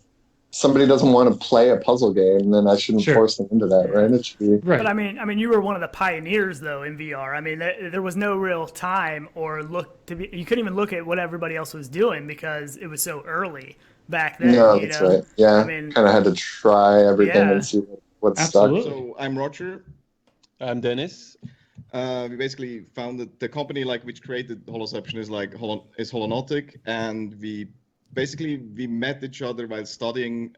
somebody doesn't want to play a puzzle game, then I shouldn't force them into that, right? It should be right. But I mean, you were one of the pioneers though in VR. I mean, there was no real time or you couldn't even look at what everybody else was doing because it was so early back then. No, that's right. Yeah, I mean, kind of had to try everything and see what stuck. So I'm Roger. I'm Dennis. We basically founded the company which created Holoception is Holonautic, and we met each other while studying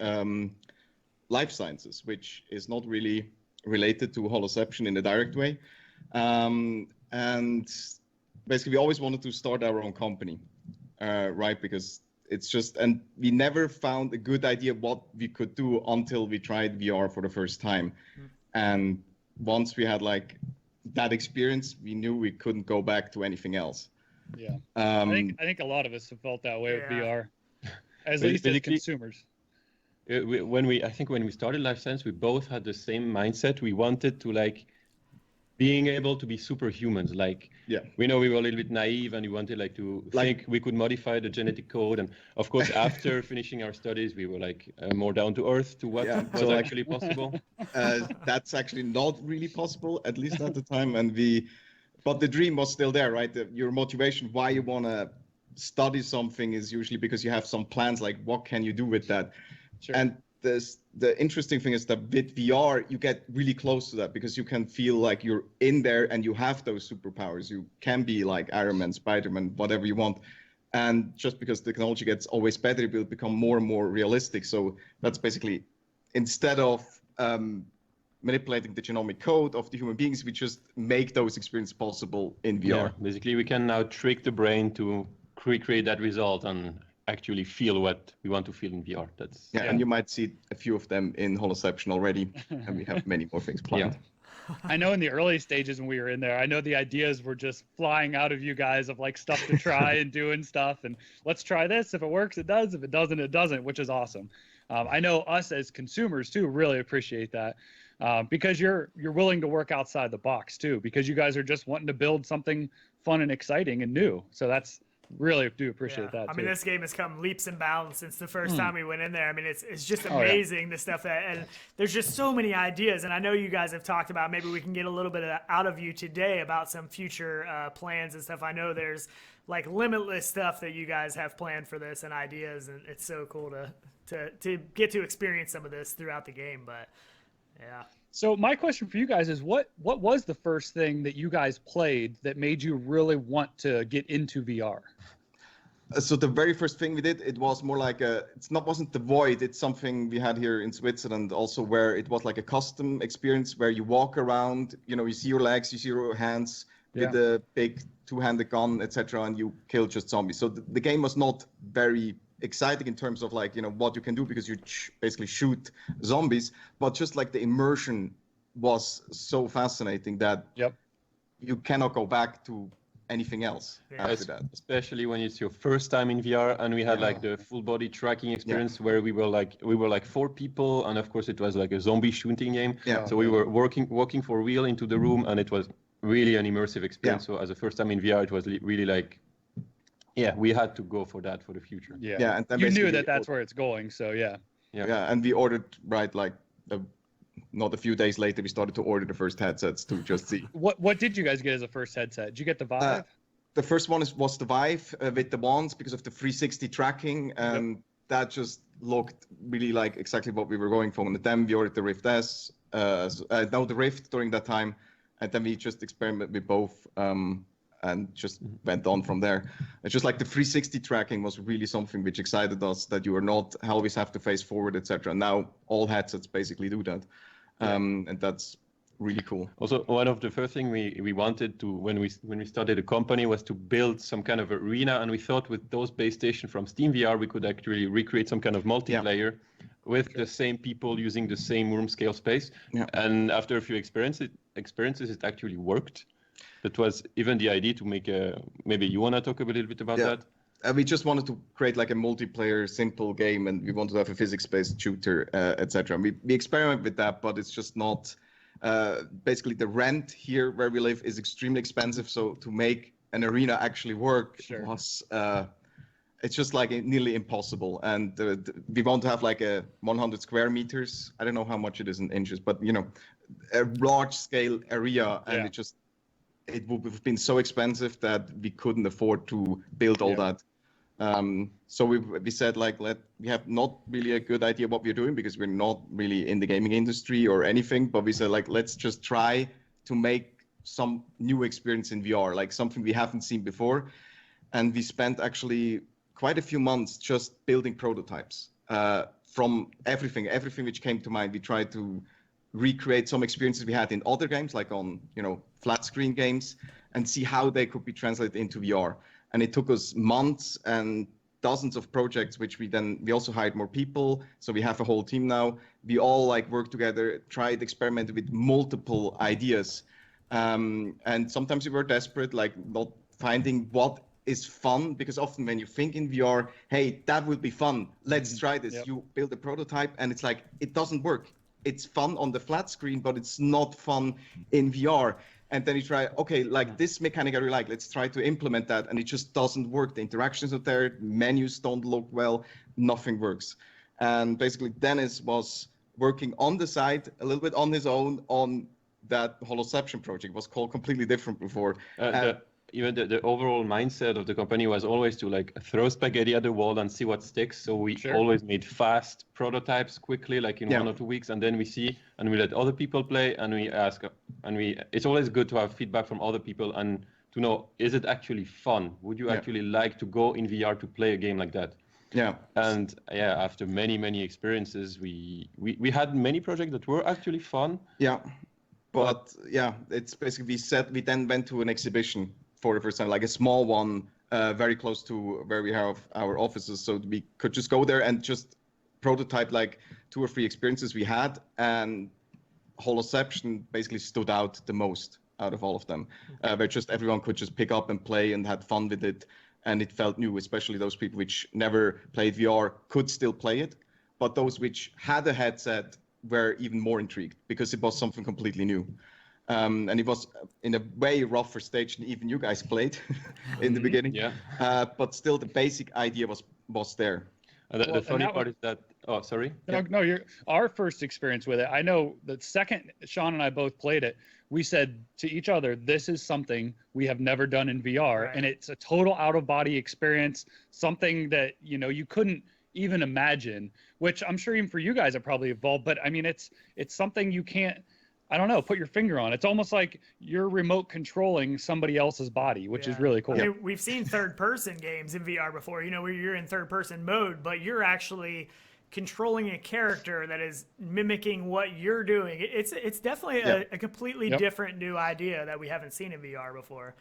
life sciences, which is not really related to Holoception in a direct way. And basically, we always wanted to start our own company, right? Because it's just, and we never found a good idea what we could do until we tried VR for the first time. And once we had that experience, we knew we couldn't go back to anything else. Yeah, I think a lot of us have felt that way with VR, at least as consumers. When we started Life Science, we both had the same mindset. We wanted to being able to be superhumans. We know we were a little bit naive, and we wanted to think we could modify the genetic code. And of course, after finishing our studies, we were more down to earth to what was actually possible. That's actually not really possible, at least at the time. But the dream was still there, right? Your motivation, why you want to study something, is usually because you have some plans, what can you do with that? Sure. And the interesting thing is that with VR, you get really close to that because you can feel like you're in there and you have those superpowers. You can be like Iron Man, Spider-Man, whatever you want. And just because technology gets always better, it will become more and more realistic. So that's basically, instead of manipulating the genomic code of the human beings, we just make those experiences possible in VR. Yeah, basically, we can now trick the brain to recreate that result and actually feel what we want to feel in VR. And you might see a few of them in Holoception already, and we have many more things planned. I know in the early stages when we were in there, I know the ideas were just flying out of you guys of stuff to try and doing stuff, and let's try this. If it works, it does. If it doesn't, it doesn't, which is awesome. I know us as consumers too really appreciate that because you're willing to work outside the box too, because you guys are just wanting to build something fun and exciting and new. So that's really do appreciate that. I mean, this game has come leaps and bounds since the first time we went in there. I mean, it's just amazing the stuff and there's just so many ideas. And I know you guys have talked about, maybe we can get a little bit out of you today about some future plans and stuff. I know there's limitless stuff that you guys have planned for this and ideas, and it's so cool to get to experience some of this throughout the game. But yeah. So my question for you guys is, what was the first thing that you guys played that made you really want to get into VR? So the very first thing we did, it was more wasn't the Void. It's something we had here in Switzerland also, where it was a custom experience where you walk around, you see your legs, you see your hands with the big two-handed gun, etc., and you kill just zombies. So the game was not very exciting in terms of what you can do, because you basically shoot zombies, but just the immersion was so fascinating that you cannot go back to anything else after that. Especially when it's your first time in VR, and we had the full body tracking experience where we were 4 people, and of course it was a zombie shooting game. So we were walking for real into the room, and it was really an immersive experience. So as a first time in VR, it was really we had to go for that for the future. And then you knew that's where it's going. So and we ordered not a few days later, we started to order the first headsets to just see. What did you guys get as a first headset? Did you get the Vive? The first one was the Vive with the wands, because of the 360 tracking, and that just looked really exactly what we were going for. And then we ordered the Rift S, the Rift during that time, and then we just experimented with both and just went on from there. It's just the 360 tracking was really something which excited us, that you are not always have to face forward, etc. Now all headsets basically do that. And that's really cool. Also, one of the first things we wanted to, when we started the company, was to build some kind of arena, and we thought with those base stations from Steam VR, we could actually recreate some kind of multiplayer with the same people using the same room scale space. And after a few experiences, it actually worked. That was even the idea to make maybe you want to talk a little bit about that? We just wanted to create a multiplayer simple game, and we wanted to have a physics-based shooter, etc. We experiment with that, but it's just not. Basically, the rent here where we live is extremely expensive, so to make an arena actually work was it's just like nearly impossible. And we want to have like a 100 square meters. I don't know how much it is in inches, but you know, a large scale area, and it would have been so expensive that we couldn't afford to build all that. So we said like, we have not really a good idea what we're doing because we're not really in the gaming industry or anything, but we said like, let's just try to make some new experience in VR, like something we haven't seen before. And we spent actually quite a few months just building prototypes from everything which came to mind. We tried to recreate some experiences we had in other games, like on, you know, flat screen games, and see how they could be translated into VR. And it took us months and dozens of projects, which we also hired more people. So we have a whole team now. We all like worked together, tried, experimented with multiple ideas. And sometimes we were desperate, like not finding what is fun, because often when you think in VR, hey, that would be fun, let's try this. Yep. You build a prototype and it's like, it doesn't work. It's fun on the flat screen, but it's not fun in VR. And then you try, okay, like this mechanic I really like, let's try to implement that. And it just doesn't work. The interactions are there, menus don't look well, nothing works. And basically Dennis was working on the side, a little bit on his own, on that Holoception project. It was called completely different before. Even the overall mindset of the company was always to like throw spaghetti at the wall and see what sticks. So we always made fast prototypes quickly, like in 1 or 2 weeks, and then we see and we let other people play, and we ask, it's always good to have feedback from other people and to know, is it actually fun? Would you actually like to go in VR to play a game like that? Yeah. And after many experiences, we had many projects that were actually fun. Yeah. But it's basically we then went to an exhibition for the first time, like a small one, very close to where we have our offices. So we could just go there and just prototype like 2 or 3 experiences we had. And Holoception basically stood out the most out of all of them, where just everyone could just pick up and play and had fun with it. And it felt new, especially those people which never played VR could still play it. But those which had a headset were even more intrigued because it was something completely new. And it was in a way rougher stage than even you guys played in the beginning. Yeah. But still, the basic idea was there. The funny part is that. Oh, sorry. No, our first experience with it. I know the second Sean and I both played it, we said to each other, "This is something we have never done in VR, and it's a total out-of-body experience, something that you couldn't even imagine." Which I'm sure even for you guys, it probably evolved. But I mean, it's something you can't. I don't know, put your finger on. It's almost like you're remote controlling somebody else's body, which is really cool. I mean, we've seen third-person games in VR before, where you're in third-person mode, but you're actually controlling a character that is mimicking what you're doing. It's definitely a completely different new idea that we haven't seen in VR before.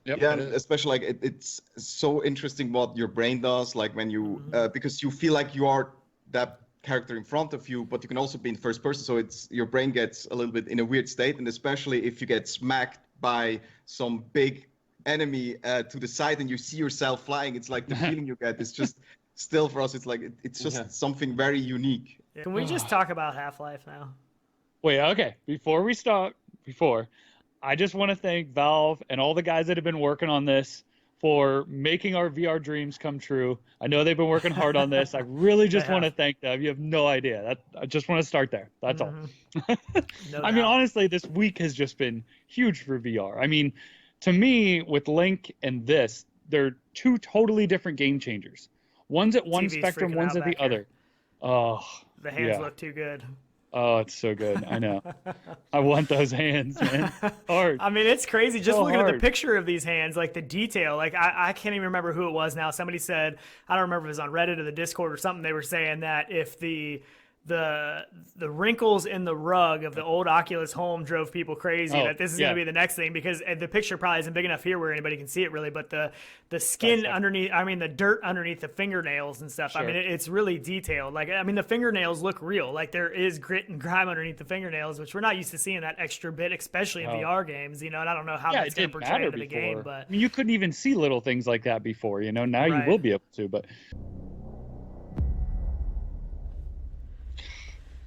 Yep, yeah, and especially like it's so interesting what your brain does, like when you because you feel like you are that character in front of you, but you can also be in first person, so your brain gets a little bit in a weird state. And especially if you get smacked by some big enemy to the side and you see yourself flying, it's like the feeling you get is just still, for us, it's like it's just something very unique. Can we just talk about Half-Life now? Wait, okay, before we stop, I just want to thank Valve and all the guys that have been working on this for making our VR dreams come true. I know they've been working hard on this. I really just want to thank them. You have no idea. I just want to start there. That's all. I mean, honestly, this week has just been huge for VR. I mean, to me, with Link and this, they're 2 totally different game changers. One's at one spectrum, one's at the other. Oh, the hands look too good. Oh, it's so good. I know. I want those hands, man. Hard. I mean, it's crazy. Just looking at the picture of these hands, like the detail, like I can't even remember who it was now. Somebody said, I don't remember if it was on Reddit or the Discord or something. They were saying that if the wrinkles in the rug of the old Oculus Home drove people crazy, that this is going to be the next thing, because the picture probably isn't big enough here where anybody can see it really, but the skin underneath, I mean the dirt underneath the fingernails and stuff, I mean it's really detailed. Like, I mean the fingernails look real, like there is grit and grime underneath the fingernails, which we're not used to seeing that extra bit, especially in VR games, and I don't know how that's going to portray into the game, but I mean, you couldn't even see little things like that before, now you will be able to, but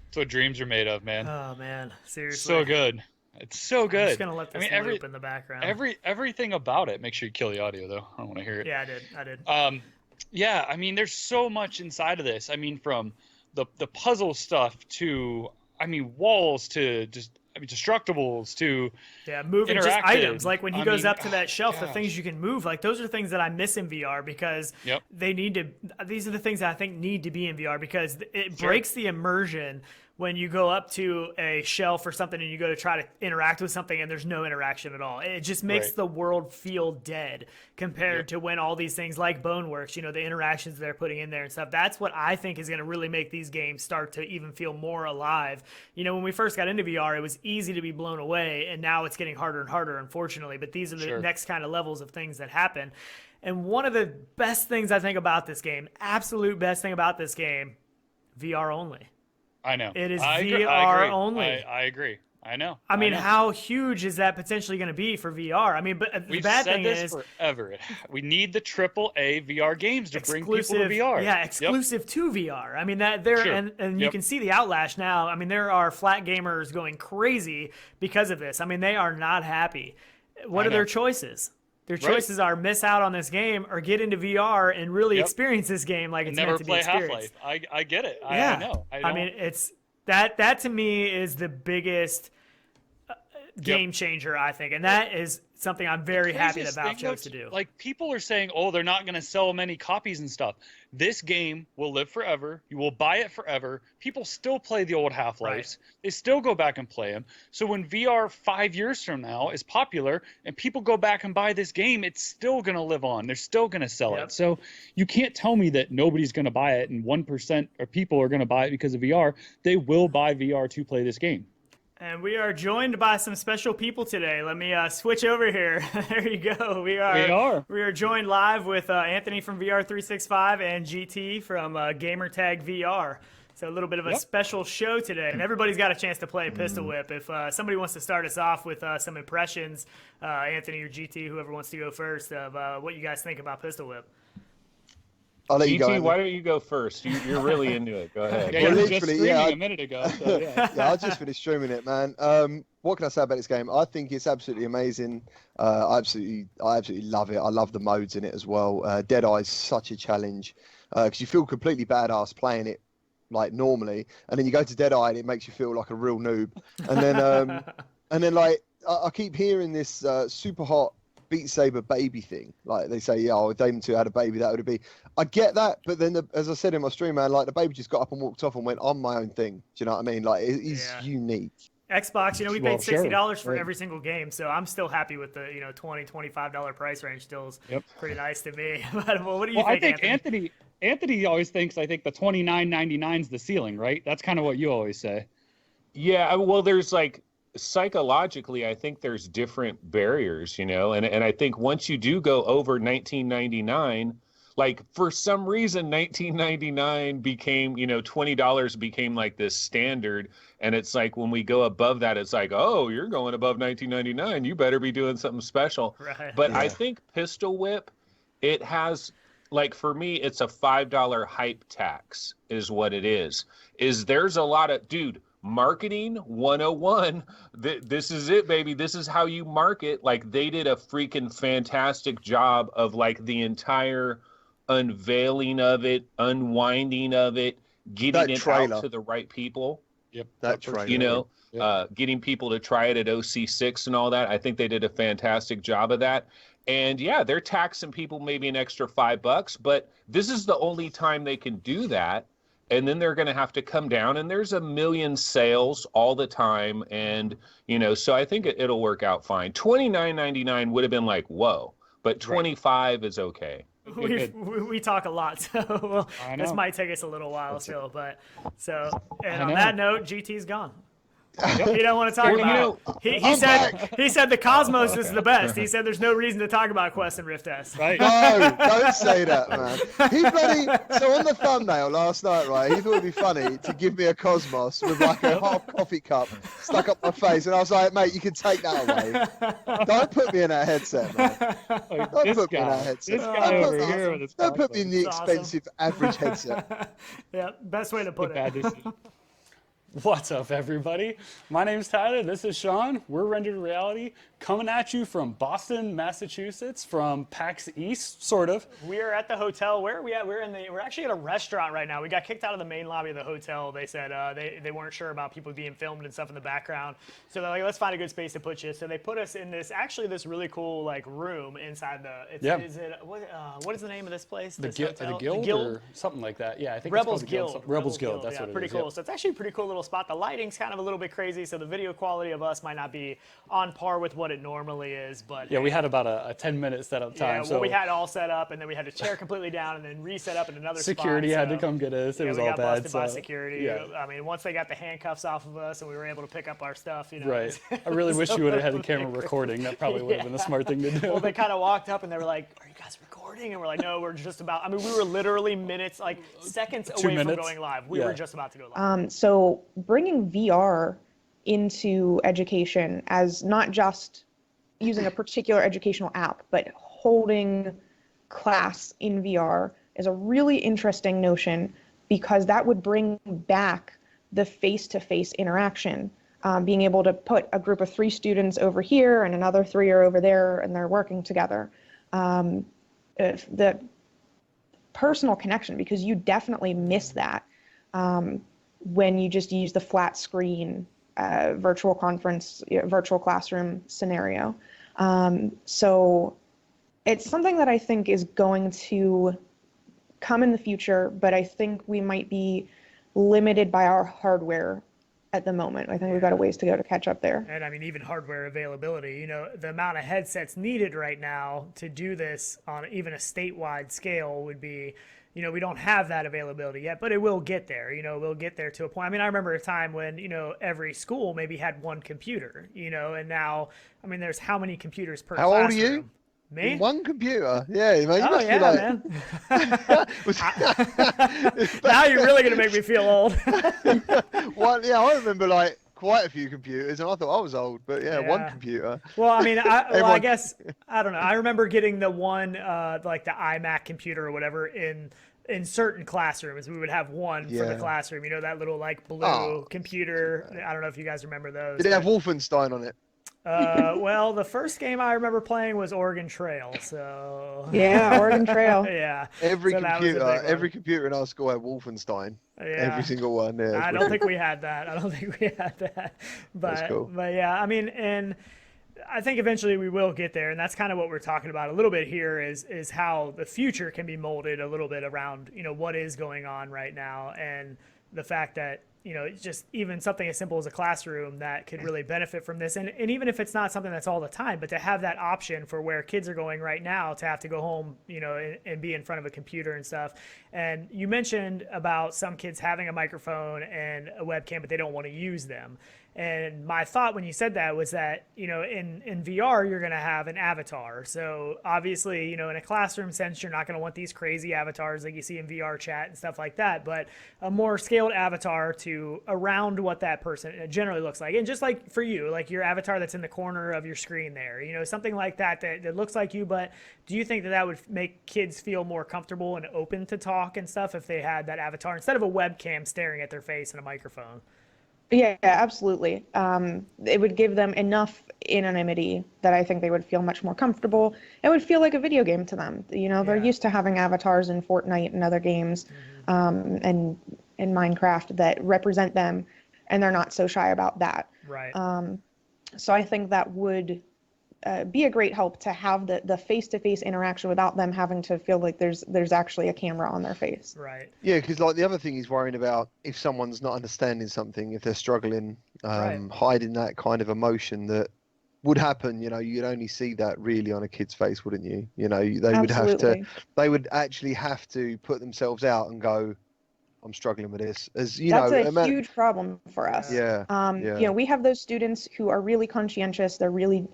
that's what dreams are made of, man. Oh man, seriously. So good. It's so good. I'm just gonna let this loop in the background. Everything about it. Make sure you kill the audio though. I don't want to hear it. Yeah, I did. Yeah, I mean, there's so much inside of this. I mean, from the puzzle stuff to, I mean, walls to just, I mean, destructibles to moving just items. Like when he goes mean, up to that shelf, the things you can move, like those are things that I miss in VR because these are the things that I think need to be in VR because it breaks the immersion when you go up to a shelf or something and you go to try to interact with something and there's no interaction at all. It just makes the world feel dead compared to when all these things like Boneworks, the interactions they're putting in there and stuff. That's what I think is going to really make these games start to even feel more alive. When we first got into VR, it was easy to be blown away, and now it's getting harder and harder, unfortunately. But these are the next kind of levels of things that happen. And one of the best things I think about this game, absolute best thing about this game, VR only. I know. It is VR only. I agree. I know. I mean, how huge is that potentially going to be for VR? I mean, but the bad thing is... We've said this forever. We need the AAA VR games to bring people to VR. Yeah, exclusive to VR. I mean, and you can see the outlash now. I mean, there are flat gamers going crazy because of this. I mean, they are not happy. What are their choices? Their choices are miss out on this game or get into VR and really experience this game like it's meant to be experienced. Never play Half-Life. I get it. I know. I mean, it's that to me is the biggest game changer, I think, and that is something I'm very happy that Valve chose to do. Like, people are saying, oh, they're not going to sell many copies and stuff. This game will live forever. You will buy it forever. People still play the old Half-Lives. They still go back and play them. So when VR 5 years from now is popular and people go back and buy this game, it's still going to live on. They're still going to sell it. So you can't tell me that nobody's going to buy it and 1% of people are going to buy it because of VR. They will buy VR to play this game. And we are joined by some special people today. Let me switch over here. There you go. We are joined live with Anthony from VR365 and GT from Gamertag VR. So a little bit of a special show today. And everybody's got a chance to play Pistol Whip. If somebody wants to start us off with some impressions, Anthony or GT, whoever wants to go first, of what you guys think about Pistol Whip. I'll let you go. Why don't you go first? You're really into it. Go ahead. Yeah, you were just streaming a minute ago. So, I just finished streaming it, man. What can I say about this game? I think it's absolutely amazing. I absolutely love it. I love the modes in it as well. Deadeye is such a challenge because you feel completely badass playing it like normally, and then you go to Deadeye and it makes you feel like a real noob. And then like I keep hearing this super hot Beat Saber baby thing. Like they say, if Damon 2 had a baby, that would be. I get that, but then as I said in my stream, man, like the baby just got up and walked off and went on my own thing. Do you know what I mean? Like it is unique. Xbox, we paid $60 for every single game, so I'm still happy with the $20, $25 price range. Still is pretty nice to me. But what do you think? I think Anthony always thinks I think the $29.99 is the ceiling, right? That's kind of what you always say. Yeah, well, there's like psychologically, I think there's different barriers, and I think once you do go over $19.99, like for some reason $19.99 became, $20 became like this standard, and it's like when we go above that, it's like, oh, you're going above $19.99, you better be doing something special. Right. But I think Pistol Whip, it has, like for me, it's a $5 hype tax is what it is. There's a lot of marketing 101. This is it, baby. This is how you market. Like they did a freaking fantastic job of like the entire unveiling of it, unwinding of it, getting it out to the right people. Yep. That trailer. Getting people to try it at OC6 and all that. I think they did a fantastic job of that. And they're taxing people maybe an extra $5, but this is the only time they can do that. And then they're going to have to come down, and there's a million sales all the time. And, so I think it'll work out fine. $29.99 would have been like, whoa, but $25 is okay. We talk a lot, so this might take us a little while still. But on that note, GT's gone. He don't want to talk about it. He said the Cosmos is the best. He said there's no reason to talk about Quest and Rift S. Right? No, don't say that, man. So on the thumbnail last night, right, he thought it'd be funny to give me a Cosmos with like a half coffee cup stuck up my face, and I was like, mate, you can take that away. Don't put me in that headset, man. Don't put me in that headset. Don't put me in the expensive average headset. Yeah, best way to put it. What's up, everybody? My name's Tyler. This is Sean. We're Rendered Reality, coming at you from Boston, Massachusetts, from PAX East, sort of. We are at the hotel. Where are we at? We're actually at a restaurant right now. We got kicked out of the main lobby of the hotel. They said they weren't sure about people being filmed and stuff in the background. So they're like, let's find a good space to put you. So they put us in this really cool like room inside the. What is the name of this place? The Guild or something like that. Yeah, I think Rebels it's Guild. Rebels Guild. That's what it is. Pretty cool. So it's actually a pretty cool little spot. The lighting's kind of a little bit crazy, so the video quality of us might not be on par with what it normally is. But yeah, we had about a 10-minute setup time. Yeah, well, so we had all set up, and then we had to tear completely down, and then reset up in another security spot. Had to come get us. It was all bad. We got busted by so, security. Yeah. I mean, once they got the handcuffs off of us, and we were able to pick up our stuff, Right. I really wish you would have had the camera recording. That probably would have been the smart thing to do. Well, they kind of walked up, and they were like, "Are you guys recording?" And we're like, "No, we're just about." I mean, we were literally minutes, like seconds away from going live. We were just about to go live. So bringing VR into education as not just using a particular educational app, but holding class in VR is a really interesting notion, because that would bring back the face-to-face interaction. Being able to put a group of 3 students over here and another 3 are over there, and they're working together. The personal connection, because you definitely miss that when you just use the flat screen virtual classroom scenario. So it's something that I think is going to come in the future, but I think we might be limited by our hardware at the moment. I think we've got a ways to go to catch up there. And I mean, even hardware availability, the amount of headsets needed right now to do this on even a statewide scale would be, we don't have that availability yet, but it will get there. We'll get there to a point. I mean, I remember a time when, every school maybe had 1 computer, and now, I mean, there's how many computers per classroom? How old are you? Me? 1 computer. Yeah, man. You must be man. Now you're really going to make me feel old. Yeah, I remember quite a few computers, and I thought I was old, but yeah. 1 computer. Well, I mean, I guess, I don't know. I remember getting the one, like the iMac computer or whatever in certain classrooms. We would have one for the classroom, that little like blue computer. I don't know if you guys remember those. Did it have Wolfenstein on it? Well, the first game I remember playing was Oregon Trail, so... Yeah, Oregon Trail. Yeah. Every computer in our school had Wolfenstein. Yeah. Every single one. Yeah, I don't think we had that. But, that's cool. But yeah, I mean, and I think eventually we will get there, and that's kind of what we're talking about a little bit here is how the future can be molded a little bit around, what is going on right now, and the fact that it's just even something as simple as a classroom that could really benefit from this. And even if it's not something that's all the time, but to have that option for where kids are going right now to have to go home, and be in front of a computer and stuff. And you mentioned about some kids having a microphone and a webcam, but they don't want to use them. And my thought when you said that was that, in VR, you're going to have an avatar. So obviously, in a classroom sense, you're not going to want these crazy avatars like you see in VR chat and stuff like that, but a more scaled avatar to around what that person generally looks like. And just like for you, like your avatar that's in the corner of your screen there, something like that looks like you. But do you think that would make kids feel more comfortable and open to talk and stuff if they had that avatar instead of a webcam staring at their face and a microphone? Yeah, absolutely. It would give them enough anonymity that I think they would feel much more comfortable. It would feel like a video game to them. They're used to having avatars in Fortnite and other games, and in Minecraft that represent them, and they're not so shy about that. Right. So I think that would be a great help to have the face-to-face interaction without them having to feel like there's actually a camera on their face. Right. Yeah, because the other thing he's worrying about, if someone's not understanding something, if they're struggling, hiding that kind of emotion that would happen. You'd only see that really on a kid's face, wouldn't you? They would actually have to put themselves out and go, I'm struggling with this. That's a huge problem for us. Yeah. We have those students who are really conscientious. They're really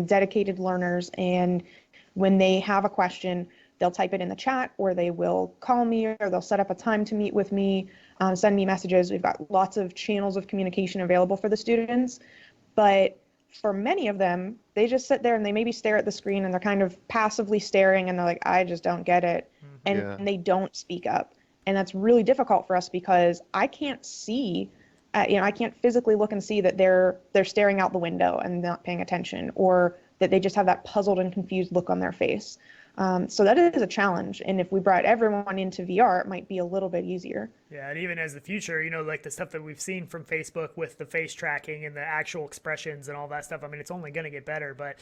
dedicated learners, and when they have a question, they'll type it in the chat, or they will call me, or they'll set up a time to meet with me, send me messages. We've got lots of channels of communication available for the students, but for many of them, they just sit there and they maybe stare at the screen, and they're kind of passively staring, and they're like, I just don't get it, and they don't speak up. And that's really difficult for us because I can't see I can't physically look and see that they're staring out the window and not paying attention, or that they just have that puzzled and confused look on their face. So that is a challenge. And if we brought everyone into VR, it might be a little bit easier. Yeah, and even as the future, like the stuff that we've seen from Facebook with the face tracking and the actual expressions and all that stuff, I mean, it's only going to get better. But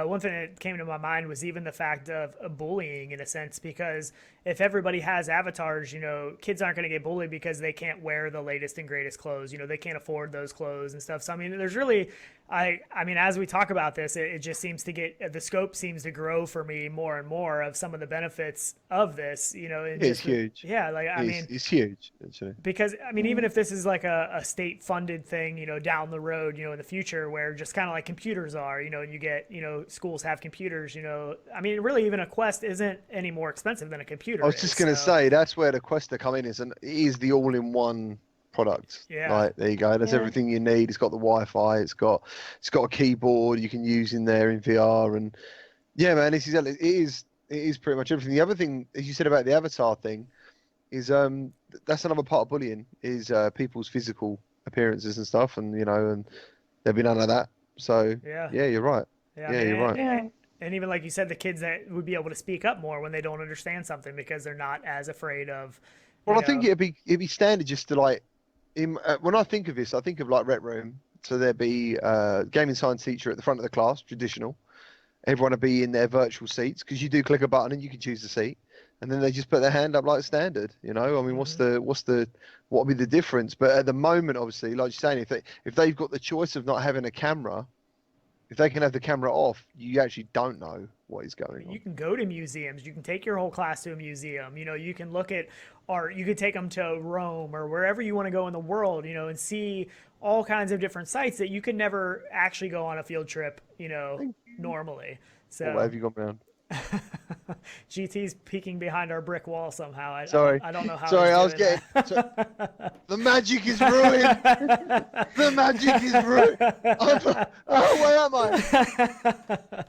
one thing that came to my mind was even the fact of bullying, in a sense, because if everybody has avatars, kids aren't going to get bullied because they can't wear the latest and greatest clothes. They can't afford those clothes and stuff. So, I mean, there's really, I mean, as we talk about this, it just seems to get, the scope seems to grow for me more and more of some of the benefits of this, It's huge. Yeah, like, I mean, it's huge. Actually. Because, I mean, even if this is like a state-funded thing, down the road, in the future, where just kind of like computers are, and you get, schools have computers, I mean, really, even a Quest isn't any more expensive than a computer. I was just going to say, that's where the Quest are coming in, and it is the all-in-one product. Yeah. Right, there you go. That's everything you need. It's got the Wi-Fi. It's got a keyboard you can use in there in VR, and yeah, man, it is pretty much everything. The other thing, as you said about the avatar thing, is that's another part of bullying, is people's physical appearances and stuff, and and there'll be none of that. So yeah, you're right. Yeah, you're right. And even like you said, the kids that would be able to speak up more when they don't understand something because they're not as afraid of. Well, I think it'd be standard just to like, when I think of this, I think of like Rec Room. So there'd be a gaming science teacher at the front of the class, traditional. Everyone would be in their virtual seats because you do click a button and you can choose the seat. And then they just put their hand up like standard, I mean, what would be the difference? But at the moment, obviously, like you're saying, if they've got the choice of not having a camera, if they can have the camera off, you actually don't know what is going on. You can go to museums. You can take your whole class to a museum. You can look at art. You could take them to Rome or wherever you want to go in the world, and see all kinds of different sites that you could never actually go on a field trip, normally. So what have you gone down? GT's peeking behind our brick wall somehow. I don't know how. Sorry, I was getting. The magic is ruined. The magic is ruined. Where am I?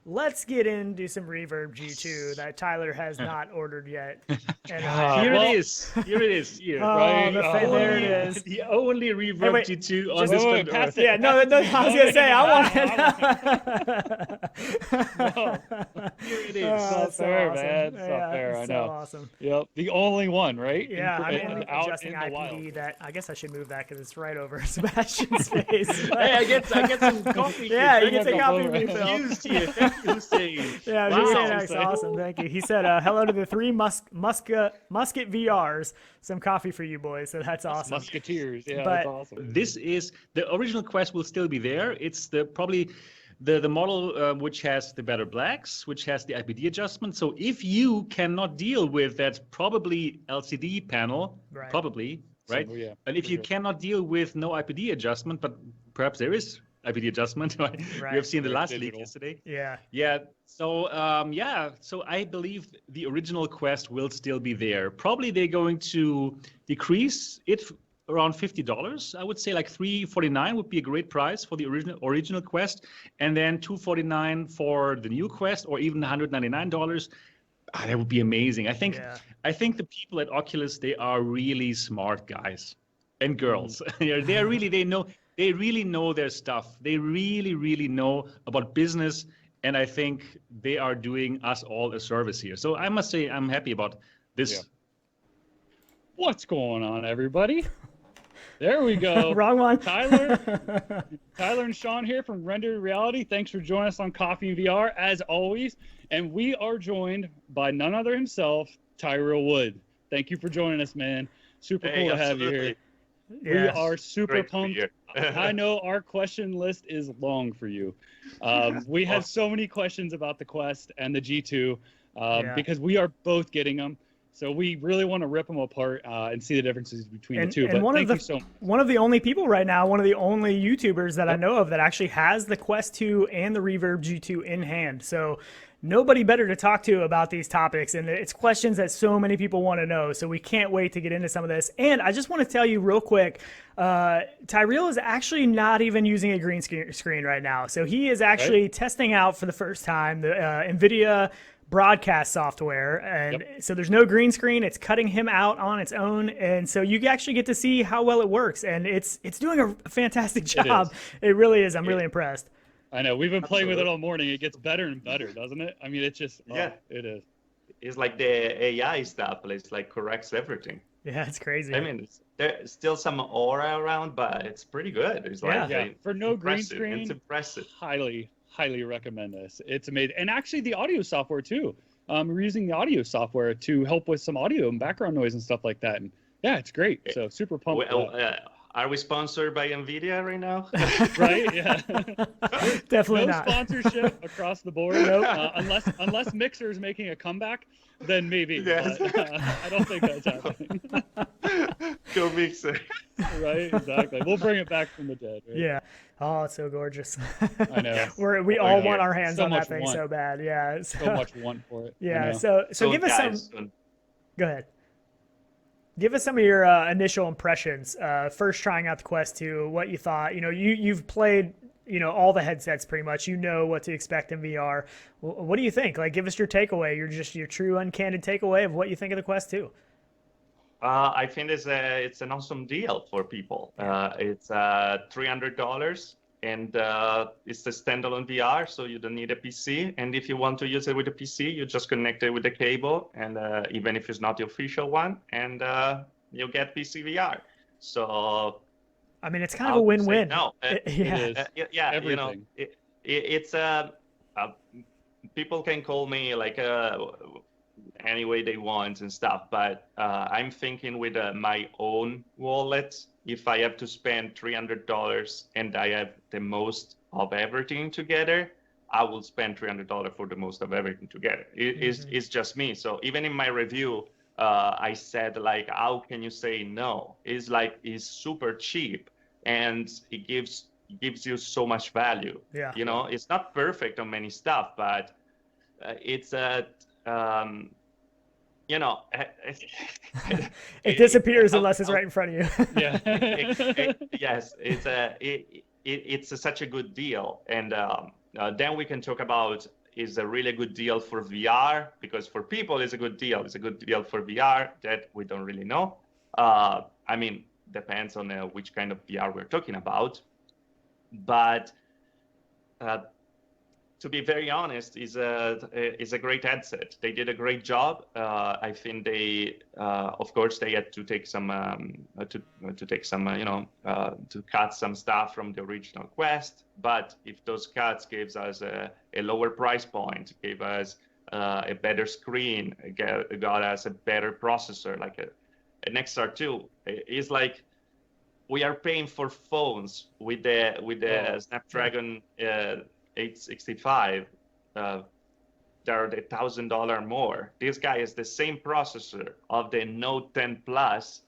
Let's get into some Reverb G2 that Tyler has not ordered yet. And, here it is. Here it is. Here, right? There it is. The only Reverb G2 on this planet. Yeah, no, I was going to say, I want it. Here it is. It's not fair, awesome. man. It's not fair. I know. So awesome. Yep. The only one, right? Yeah, adjusting IPD that, I guess I should move that because it's right over Sebastian's face. Hey, I get some coffee. Yeah, you get some coffee refill. Used here. Thank you, Hussein. Yeah, wow, that's awesome. Thank you. He said, hello to the three Musket VRs. Some coffee for you boys. So that's awesome. Musketeers. Yeah, that's awesome. This is the original Quest will still be there. It's probably the model which has the better blacks, which has the IPD adjustment. So if you cannot deal with that probably LCD panel, probably, right? So, yeah, and if you cannot deal with no IPD adjustment, but perhaps there is IPD adjustment. Right? You have seen the last leak yesterday. Yeah. Yeah. So so I believe the original Quest will still be there. Probably they're going to decrease it around $50. I would say like $349 would be a great price for the original Quest, and then $249 for the new Quest, or even $199. That would be amazing. I think the people at Oculus, they are really smart guys and girls. They really know their stuff. They really know about business, and I think they are doing us all a service here. So I must say I'm happy about this. Yeah. What's going on, everybody? There we go. Wrong one. Tyler and Sean here from Rendered Reality. Thanks for joining us on Coffee and VR, as always. And we are joined by none other himself, Tyrell Wood. Thank you for joining us, man. Super cool to have you here. We are super pumped. I know our question list is long for you. We have so many questions about the Quest and the G2 because we are both getting them. So we really want to rip them apart and see the differences between the two. But thank you so much. One of the only people right now, one of the only YouTubers that I know of that actually has the Quest 2 and the Reverb G2 in hand. So nobody better to talk to about these topics. And it's questions that so many people want to know. So we can't wait to get into some of this. And I just want to tell you real quick, Tyrell is actually not even using a green screen right now. So he is actually testing out for the first time the NVIDIA broadcast software, and so there's no green screen. It's cutting him out on its own, and so you actually get to see how well it works, and it's doing a fantastic job. It really is. I'm really impressed. I know. We've been playing with it all morning. It gets better and better, doesn't it? I mean, it's just it is. It's like the AI stuff. It's like corrects everything. Yeah, it's crazy. I mean, there's still some aura around, but it's pretty good. It's for no green screen. It's impressive. Highly recommend this. It's amazing, and actually the audio software too. We're using the audio software to help with some audio and background noise and stuff like that. And yeah, it's great. So super pumped. Are we sponsored by NVIDIA right now? Right? Yeah. Definitely no not. sponsorship across the board. Nope. Unless Mixer is making a comeback, then maybe. Yes. But, I don't think that's happening. Go Mixer. Right? Exactly. We'll bring it back from the dead. Right? Yeah. Oh, it's so gorgeous. I know. We all want our hands on that thing so bad. Yeah. So much want for it. Yeah. So give us some. Go ahead. Give us some of your initial impressions. First trying out the Quest 2, what you thought. You've played, all the headsets pretty much. You know what to expect in VR. What do you think? Like, give us your takeaway. Your true, uncandid takeaway of what you think of the Quest 2. I think it's an awesome deal for people. It's $300, and it's a standalone VR, so you don't need a PC. And if you want to use it with a PC, you just connect it with a cable, and even if it's not the official one, and you get PC VR. So, I mean, it's kind of a win-win. No, yeah, everything. It's people can call me like any way they want and stuff, but I'm thinking with my own wallet. If I have to spend $300 and I have the most of everything together, I will spend $300 for the most of everything together. It's just me. So even in my review, I said, like, how can you say no? It's super cheap, and it gives you so much value. Yeah. It's not perfect on many stuff, but it's it disappears unless it's right in front of you. Yeah. Yes, it's such a good deal, and then we can talk about is a really good deal for VR, because for people it's a good deal. It's a good deal for VR that we don't really know. I mean, depends on which kind of VR we're talking about, but. To be very honest, is a great headset. They did a great job. I think they, of course, they had to take some to cut some stuff from the original Quest. But if those cuts gave us a lower price point, gave us a better screen, got us a better processor, like an XR2, it's like we are paying for phones with the Snapdragon 865, they're $1,000 more. This guy is the same processor of the Note 10 Plus,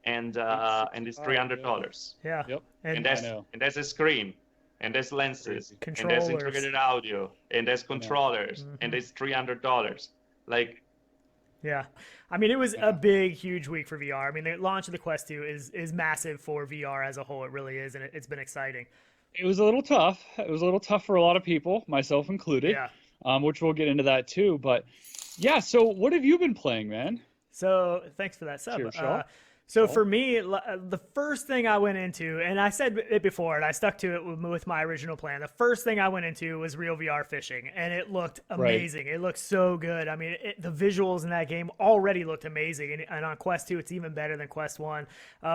and it's $300. Yeah. Yep. And that's a screen, and there's lenses, and there's integrated audio, and there's controllers, and it's $300. Like. Yeah. I mean, it was a big, huge week for VR. I mean, the launch of the Quest 2 is massive for VR as a whole. It really is, and it's been exciting. It was a little tough. It was a little tough for a lot of people, myself included. Yeah. Which we'll get into that too. But yeah, so what have you been playing, man? So thanks for that sub. For me, the first thing I went into, and I said it before, and I stuck to it with my original plan. The first thing I went into was real VR fishing, and it looked amazing. Right. It looked so good. I mean, the visuals in that game already looked amazing, and on Quest 2, it's even better than Quest 1.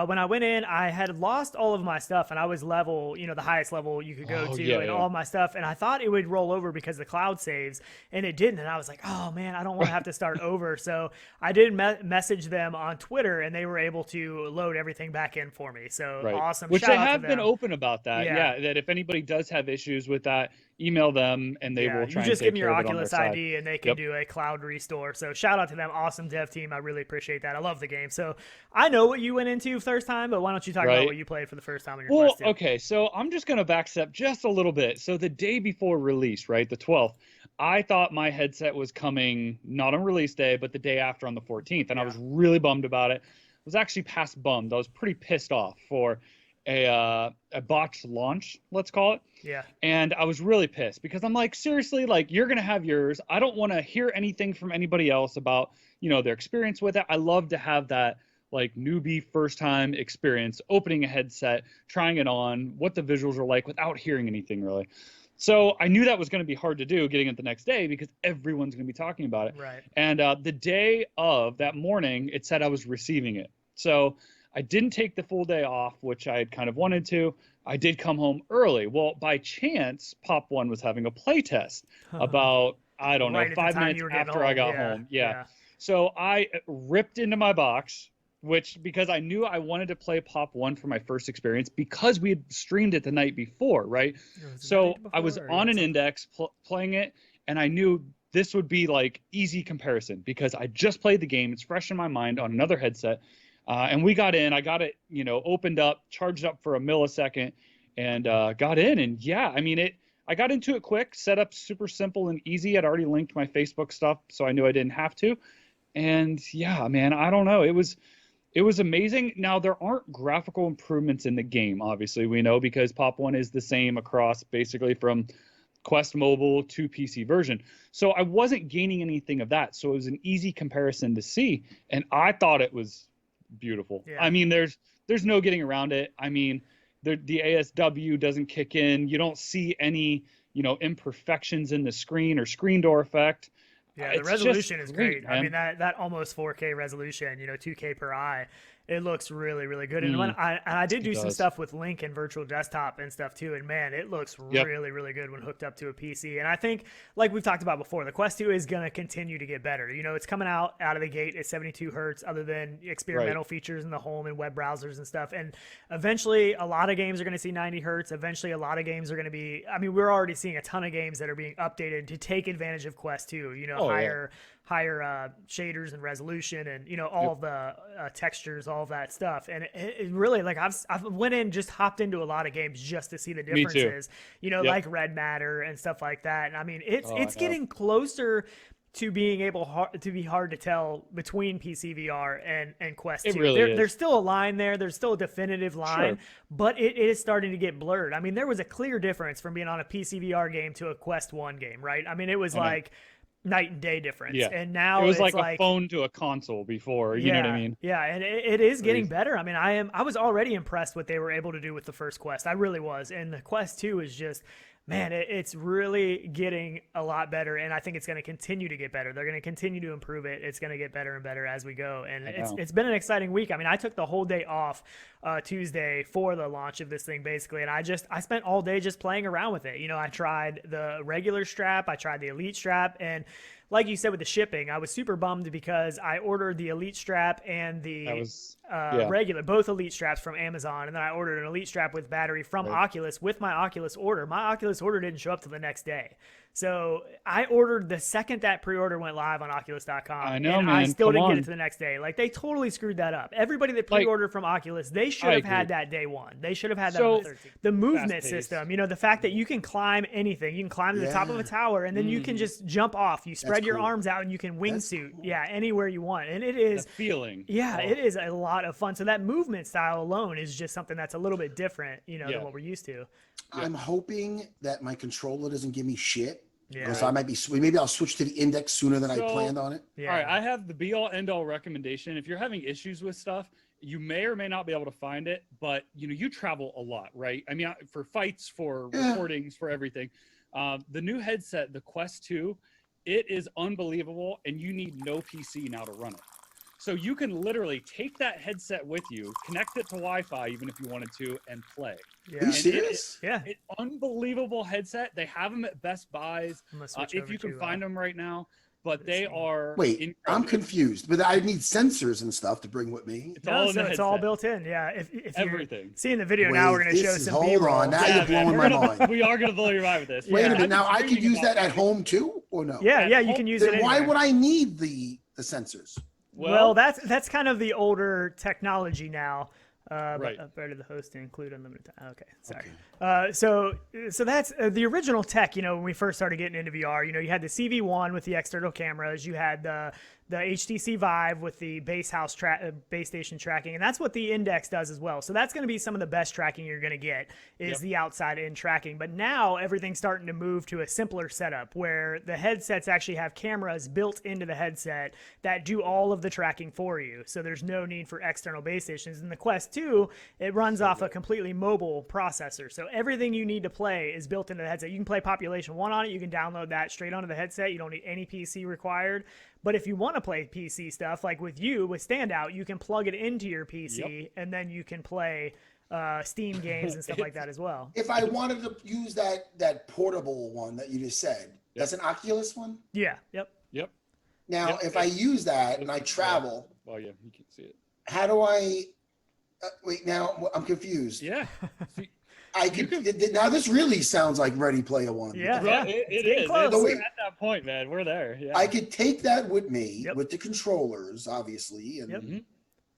When I went in, I had lost all of my stuff, and I was level, the highest level you could go to, all my stuff, and I thought it would roll over because the cloud saves, and it didn't, and I was like, oh man, I don't want to have to start over. So I did message them on Twitter, and they were able to load everything back in for me. So awesome. Which they have been open about that. Yeah. That if anybody does have issues with that, email them and they will try and take care of it on their side. You just give them your Oculus ID and they can do a cloud restore. So shout out to them. Awesome dev team. I really appreciate that. I love the game. So I know what you went into first time, but why don't you talk about what you played for the first time on your Quest 2? Okay. So I'm just going to backstep just a little bit. So the day before release, right, the 12th, I thought my headset was coming not on release day, but the day after on the 14th. And I was really bummed about it. Was actually past bummed. I was pretty pissed off for a botched launch, let's call it. Yeah. And I was really pissed because I'm like, seriously, like you're gonna have yours. I don't want to hear anything from anybody else about, you know, their experience with it. I love to have that like newbie first time experience, opening a headset, trying it on, what the visuals are like without hearing anything really. So I knew that was going to be hard to do getting it the next day because everyone's going to be talking about it. Right. And the day of that morning, it said I was receiving it. So I didn't take the full day off, which I had kind of wanted to. I did come home early. Well, by chance, Pop One was having a play test about, I don't know, Right at the 5 time minutes you were getting after I got home. home. Yeah. So I ripped into my box, which because I knew I wanted to play Pop One for my first experience because we had streamed it the night before, right? So I was on an index playing it, and I knew this would be like easy comparison because I just played the game. It's fresh in my mind on another headset. And we got in, I got it, you know, opened up, charged up for a millisecond, and got in. And yeah, I mean, I got into it quick, set up super simple and easy. I'd already linked my Facebook stuff, so I knew I didn't have to. And yeah, man, I don't know. It was amazing. Now, there aren't graphical improvements in the game, obviously, we know, because Pop One is the same across basically from Quest Mobile to PC version. So I wasn't gaining anything of that. So it was an easy comparison to see. And I thought it was beautiful. Yeah. I mean, there's no getting around it. I mean, the ASW doesn't kick in. You don't see any, you know, imperfections in the screen or screen door effect. Yeah, the resolution is great. I mean, that almost 4K resolution, you know, 2K per eye, it looks really, really good. And when I did do some stuff with Link and Virtual Desktop and stuff too, and man, it looks really, really good when hooked up to a PC. And I think, like we've talked about before, the Quest 2 is going to continue to get better. You know, it's coming out of the gate at 72 hertz, other than experimental features in the home and web browsers and stuff. And eventually, a lot of games are going to see 90 hertz. Eventually, a lot of games are going to be, I mean, we're already seeing a ton of games that are being updated to take advantage of Quest 2, you know, higher shaders and resolution and, you know, all the textures, all of that stuff. And it really, like, I've went in, just hopped into a lot of games just to see the differences, you know, like Red Matter and stuff like that. And I mean, it's getting closer to being able to be hard to tell between PC VR and Quest 2. It really is. There's still a line there. There's still a definitive line, but it is starting to get blurred. I mean, there was a clear difference from being on a PC VR game to a Quest 1 game, right? I mean, it was like night and day difference. Yeah. And now it was it's like a phone to a console before, you know what I mean? Yeah, and it is getting better. I mean, I was already impressed what they were able to do with the first Quest. I really was. And the Quest 2 is just, man, it's really getting a lot better, and I think it's going to continue to get better. They're going to continue to improve it. It's going to get better and better as we go, and it's been an exciting week. I mean, I took the whole day off Tuesday for the launch of this thing, basically, and I spent all day just playing around with it. You know, I tried the regular strap, I tried the Elite strap, and like you said with the shipping, I was super bummed because I ordered the Elite strap and the regular, both Elite straps from Amazon, and then I ordered an Elite strap with battery from Oculus with my Oculus order. My Oculus order didn't show up till the next day. So I ordered the second that pre-order went live on Oculus.com. I know, and man. I still didn't get it to the next day. Like, they totally screwed that up. Everybody that pre-ordered from Oculus, they should have had that day one. They should have had that on the 13th. The movement system, you know, the fact that you can climb anything. You can climb to the top of a tower, and then you can just jump off. You spread your arms out, and you can wingsuit, anywhere you want. And it is... The feeling. Yeah, it is a lot of fun. So that movement style alone is just something that's a little bit different, you know, than what we're used to. I'm hoping that my controller doesn't give me shit. Yeah. Because I might be, maybe I'll switch to the index sooner than I planned on it. Yeah. All right, I have the be-all, end-all recommendation. If you're having issues with stuff, you may or may not be able to find it, but you know, you travel a lot, right? I mean, for fights, for recordings, for everything. The new headset, the Quest 2, it is unbelievable, and you need no PC now to run it. So you can literally take that headset with you, connect it to Wi-Fi, even if you wanted to, and play. Yeah. Are you serious? It's unbelievable headset. They have them at Best Buys if you can find them right now. But they are. Wait, incredible. I'm confused. But I need sensors and stuff to bring with me. It's all built in. Yeah, if everything. You're seeing the video now, we're going to show some B-roll. Hold on, now you're blowing my mind. We are going to blow your mind with this. Wait a minute. Now I could use that at home too, or no? Yeah, you can use it. Then why would I need the sensors? Well, that's kind of the older technology now. Right. But better the host to include unlimited time. Okay, sorry. So that's the original tech. When we first started getting into VR, you had the CV1 with the external cameras. You had the HTC Vive with the base station tracking, and that's what the Index does as well. So that's going to be some of the best tracking you're going to get is the outside-in tracking. But now everything's starting to move to a simpler setup where the headsets actually have cameras built into the headset that do all of the tracking for you. So there's no need for external base stations. And the Quest 2, it runs off a completely mobile processor. So everything you need to play is built into the headset. You can play Population 1 on it. You can download that straight onto the headset. You don't need any PC required. But if you want to play PC stuff, like with Standout, you can plug it into your PC, and then you can play Steam games and stuff like that as well. If I wanted to use that portable one that you just said, that's an Oculus one? Yeah. Yep. Now, if I use that and I travel... Oh, yeah, you can see it. How do I... wait, now I'm confused. Yeah. Now this really sounds like Ready Player One. Yeah, it is. We're at that point, man. We're there. Yeah. I could take that with me with the controllers, obviously,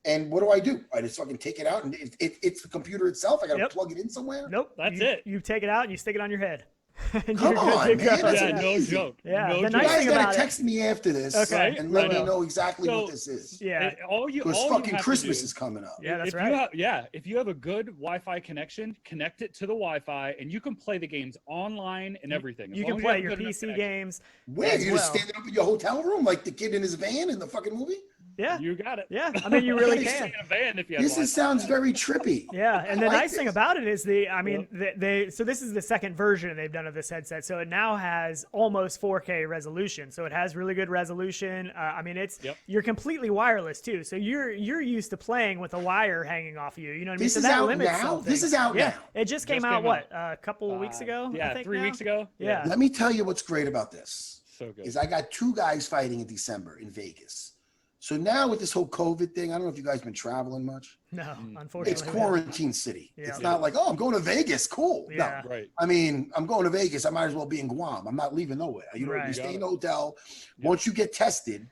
and what do? I just fucking take it out and it's the computer itself. I gotta plug it in somewhere. Nope, that's it. You take it out and you stick it on your head. Come on, man. Yeah, no joke. Yeah, you guys gotta text me after this and let me know exactly what this is. Yeah, because fucking Christmas is coming up. Yeah, that's right. If you have a good Wi-Fi connection, connect it to the Wi-Fi, and you can play the games online and everything. You can play your PC games. Where you just standing up in your hotel room like the kid in his van in the fucking movie? Yeah, you got it. Yeah, I mean, you really can. In a van if you have this sounds very trippy. Yeah, and the nice thing about it is so this is the second version they've done of this headset. So it now has almost 4K resolution. So it has really good resolution. I mean, you're completely wireless too. So you're used to playing with a wire hanging off you. You know what I mean? This is out now. This is out now. It just came out a couple of weeks ago. Yeah, I think 3 weeks ago. Yeah. Let me tell you what's great about this. So good. Is I got 2 guys fighting in December in Vegas. So now with this whole COVID thing, I don't know if you guys been traveling much. No, unfortunately. It's quarantine city. Yeah. It's not like, oh, I'm going to Vegas. Cool. Yeah. No. Right. I mean, I'm going to Vegas. I might as well be in Guam. I'm not leaving nowhere. You know, you stay in a hotel. Once you get tested,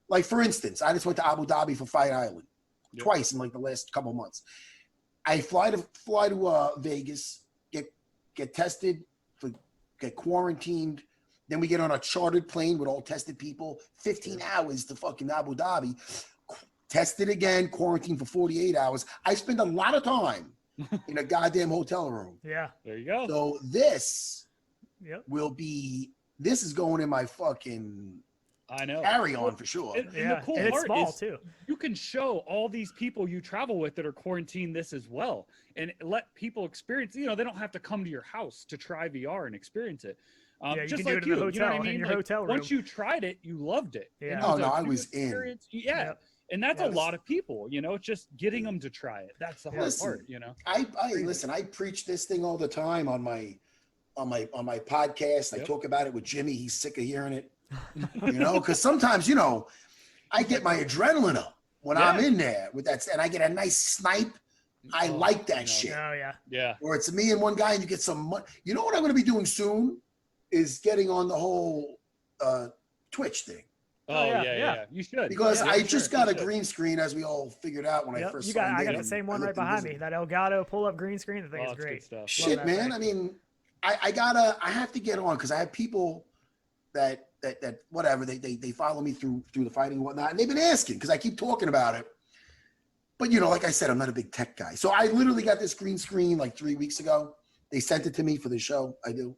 like for instance, I just went to Abu Dhabi for Fight Island twice in like the last couple months. I fly to Vegas, get tested, get quarantined. Then we get on a chartered plane with all tested people, 15 hours to fucking Abu Dhabi, tested again, quarantined for 48 hours. I spend a lot of time in a goddamn hotel room. Yeah. There you go. So this this is going in my fucking carry-on for sure. And the cool and it's part small is too. You can show all these people you travel with that are quarantined this as well and let people experience, they don't have to come to your house to try VR and experience it. You just can like do it in the you know what I hotel, mean? in your Like, hotel room. once you tried it, you loved it. Yeah. And it was I new was in. experience. Yeah. And that's a lot of people, it's just getting them to try it. That's the hard part, I listen, I preach this thing all the time on my podcast. I talk about it with Jimmy. He's sick of hearing it. Because sometimes, I get my adrenaline up when I'm in there with that, and I get a nice snipe. I like that shit. Oh yeah. Yeah. Or it's me and one guy and you get some money. You know what I'm going to be doing soon is getting on the whole Twitch thing. Oh yeah. You should. Because I just got a green screen, as we all figured out when I first signed in. I got the same one right behind me. That Elgato pull-up green screen. The thing is great. Shit, man. I mean, I have to get on because I have people that whatever they follow me through the fighting and whatnot, and they've been asking because I keep talking about it. But like I said, I'm not a big tech guy, so I literally got this green screen like 3 weeks ago. They sent it to me for the show. I do,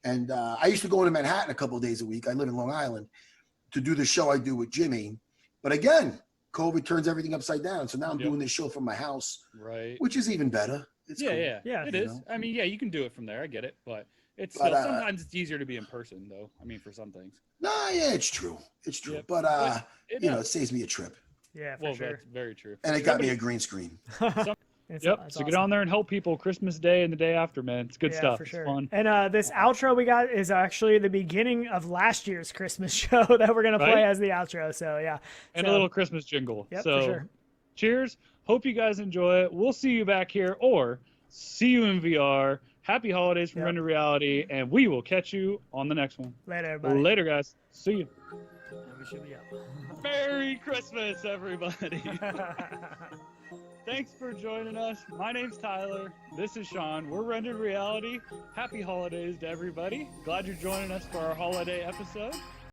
and I used to go into Manhattan a couple of days a week. I live in Long Island to do the show I do with Jimmy. But again, COVID turns everything upside down. So now I'm doing this show from my house, right? Which is even better. It's cool. Yeah. It is. I mean, you can do it from there. I get it, but it's sometimes it's easier to be in person, though. I mean, for some things. Nah, yeah, it's true. It's true. But it saves me a trip. Yeah, for sure. That's very true. And it got me a green screen. So get on there and help people Christmas Day and the day after, man. It's good stuff. For sure. It's fun. And this outro we got is actually the beginning of last year's Christmas show that we're gonna play as the outro. So yeah. And a little Christmas jingle. Yep, so for sure. Cheers. Hope you guys enjoy it. We'll see you back here or see you in VR. Happy holidays from Render Reality, and we will catch you on the next one. Later, everybody. Later, guys. See you. And we should be up. Merry Christmas, everybody. Thanks for joining us. My name's Tyler. This is Sean. We're Rendered Reality. Happy holidays to everybody. Glad you're joining us for our holiday episode.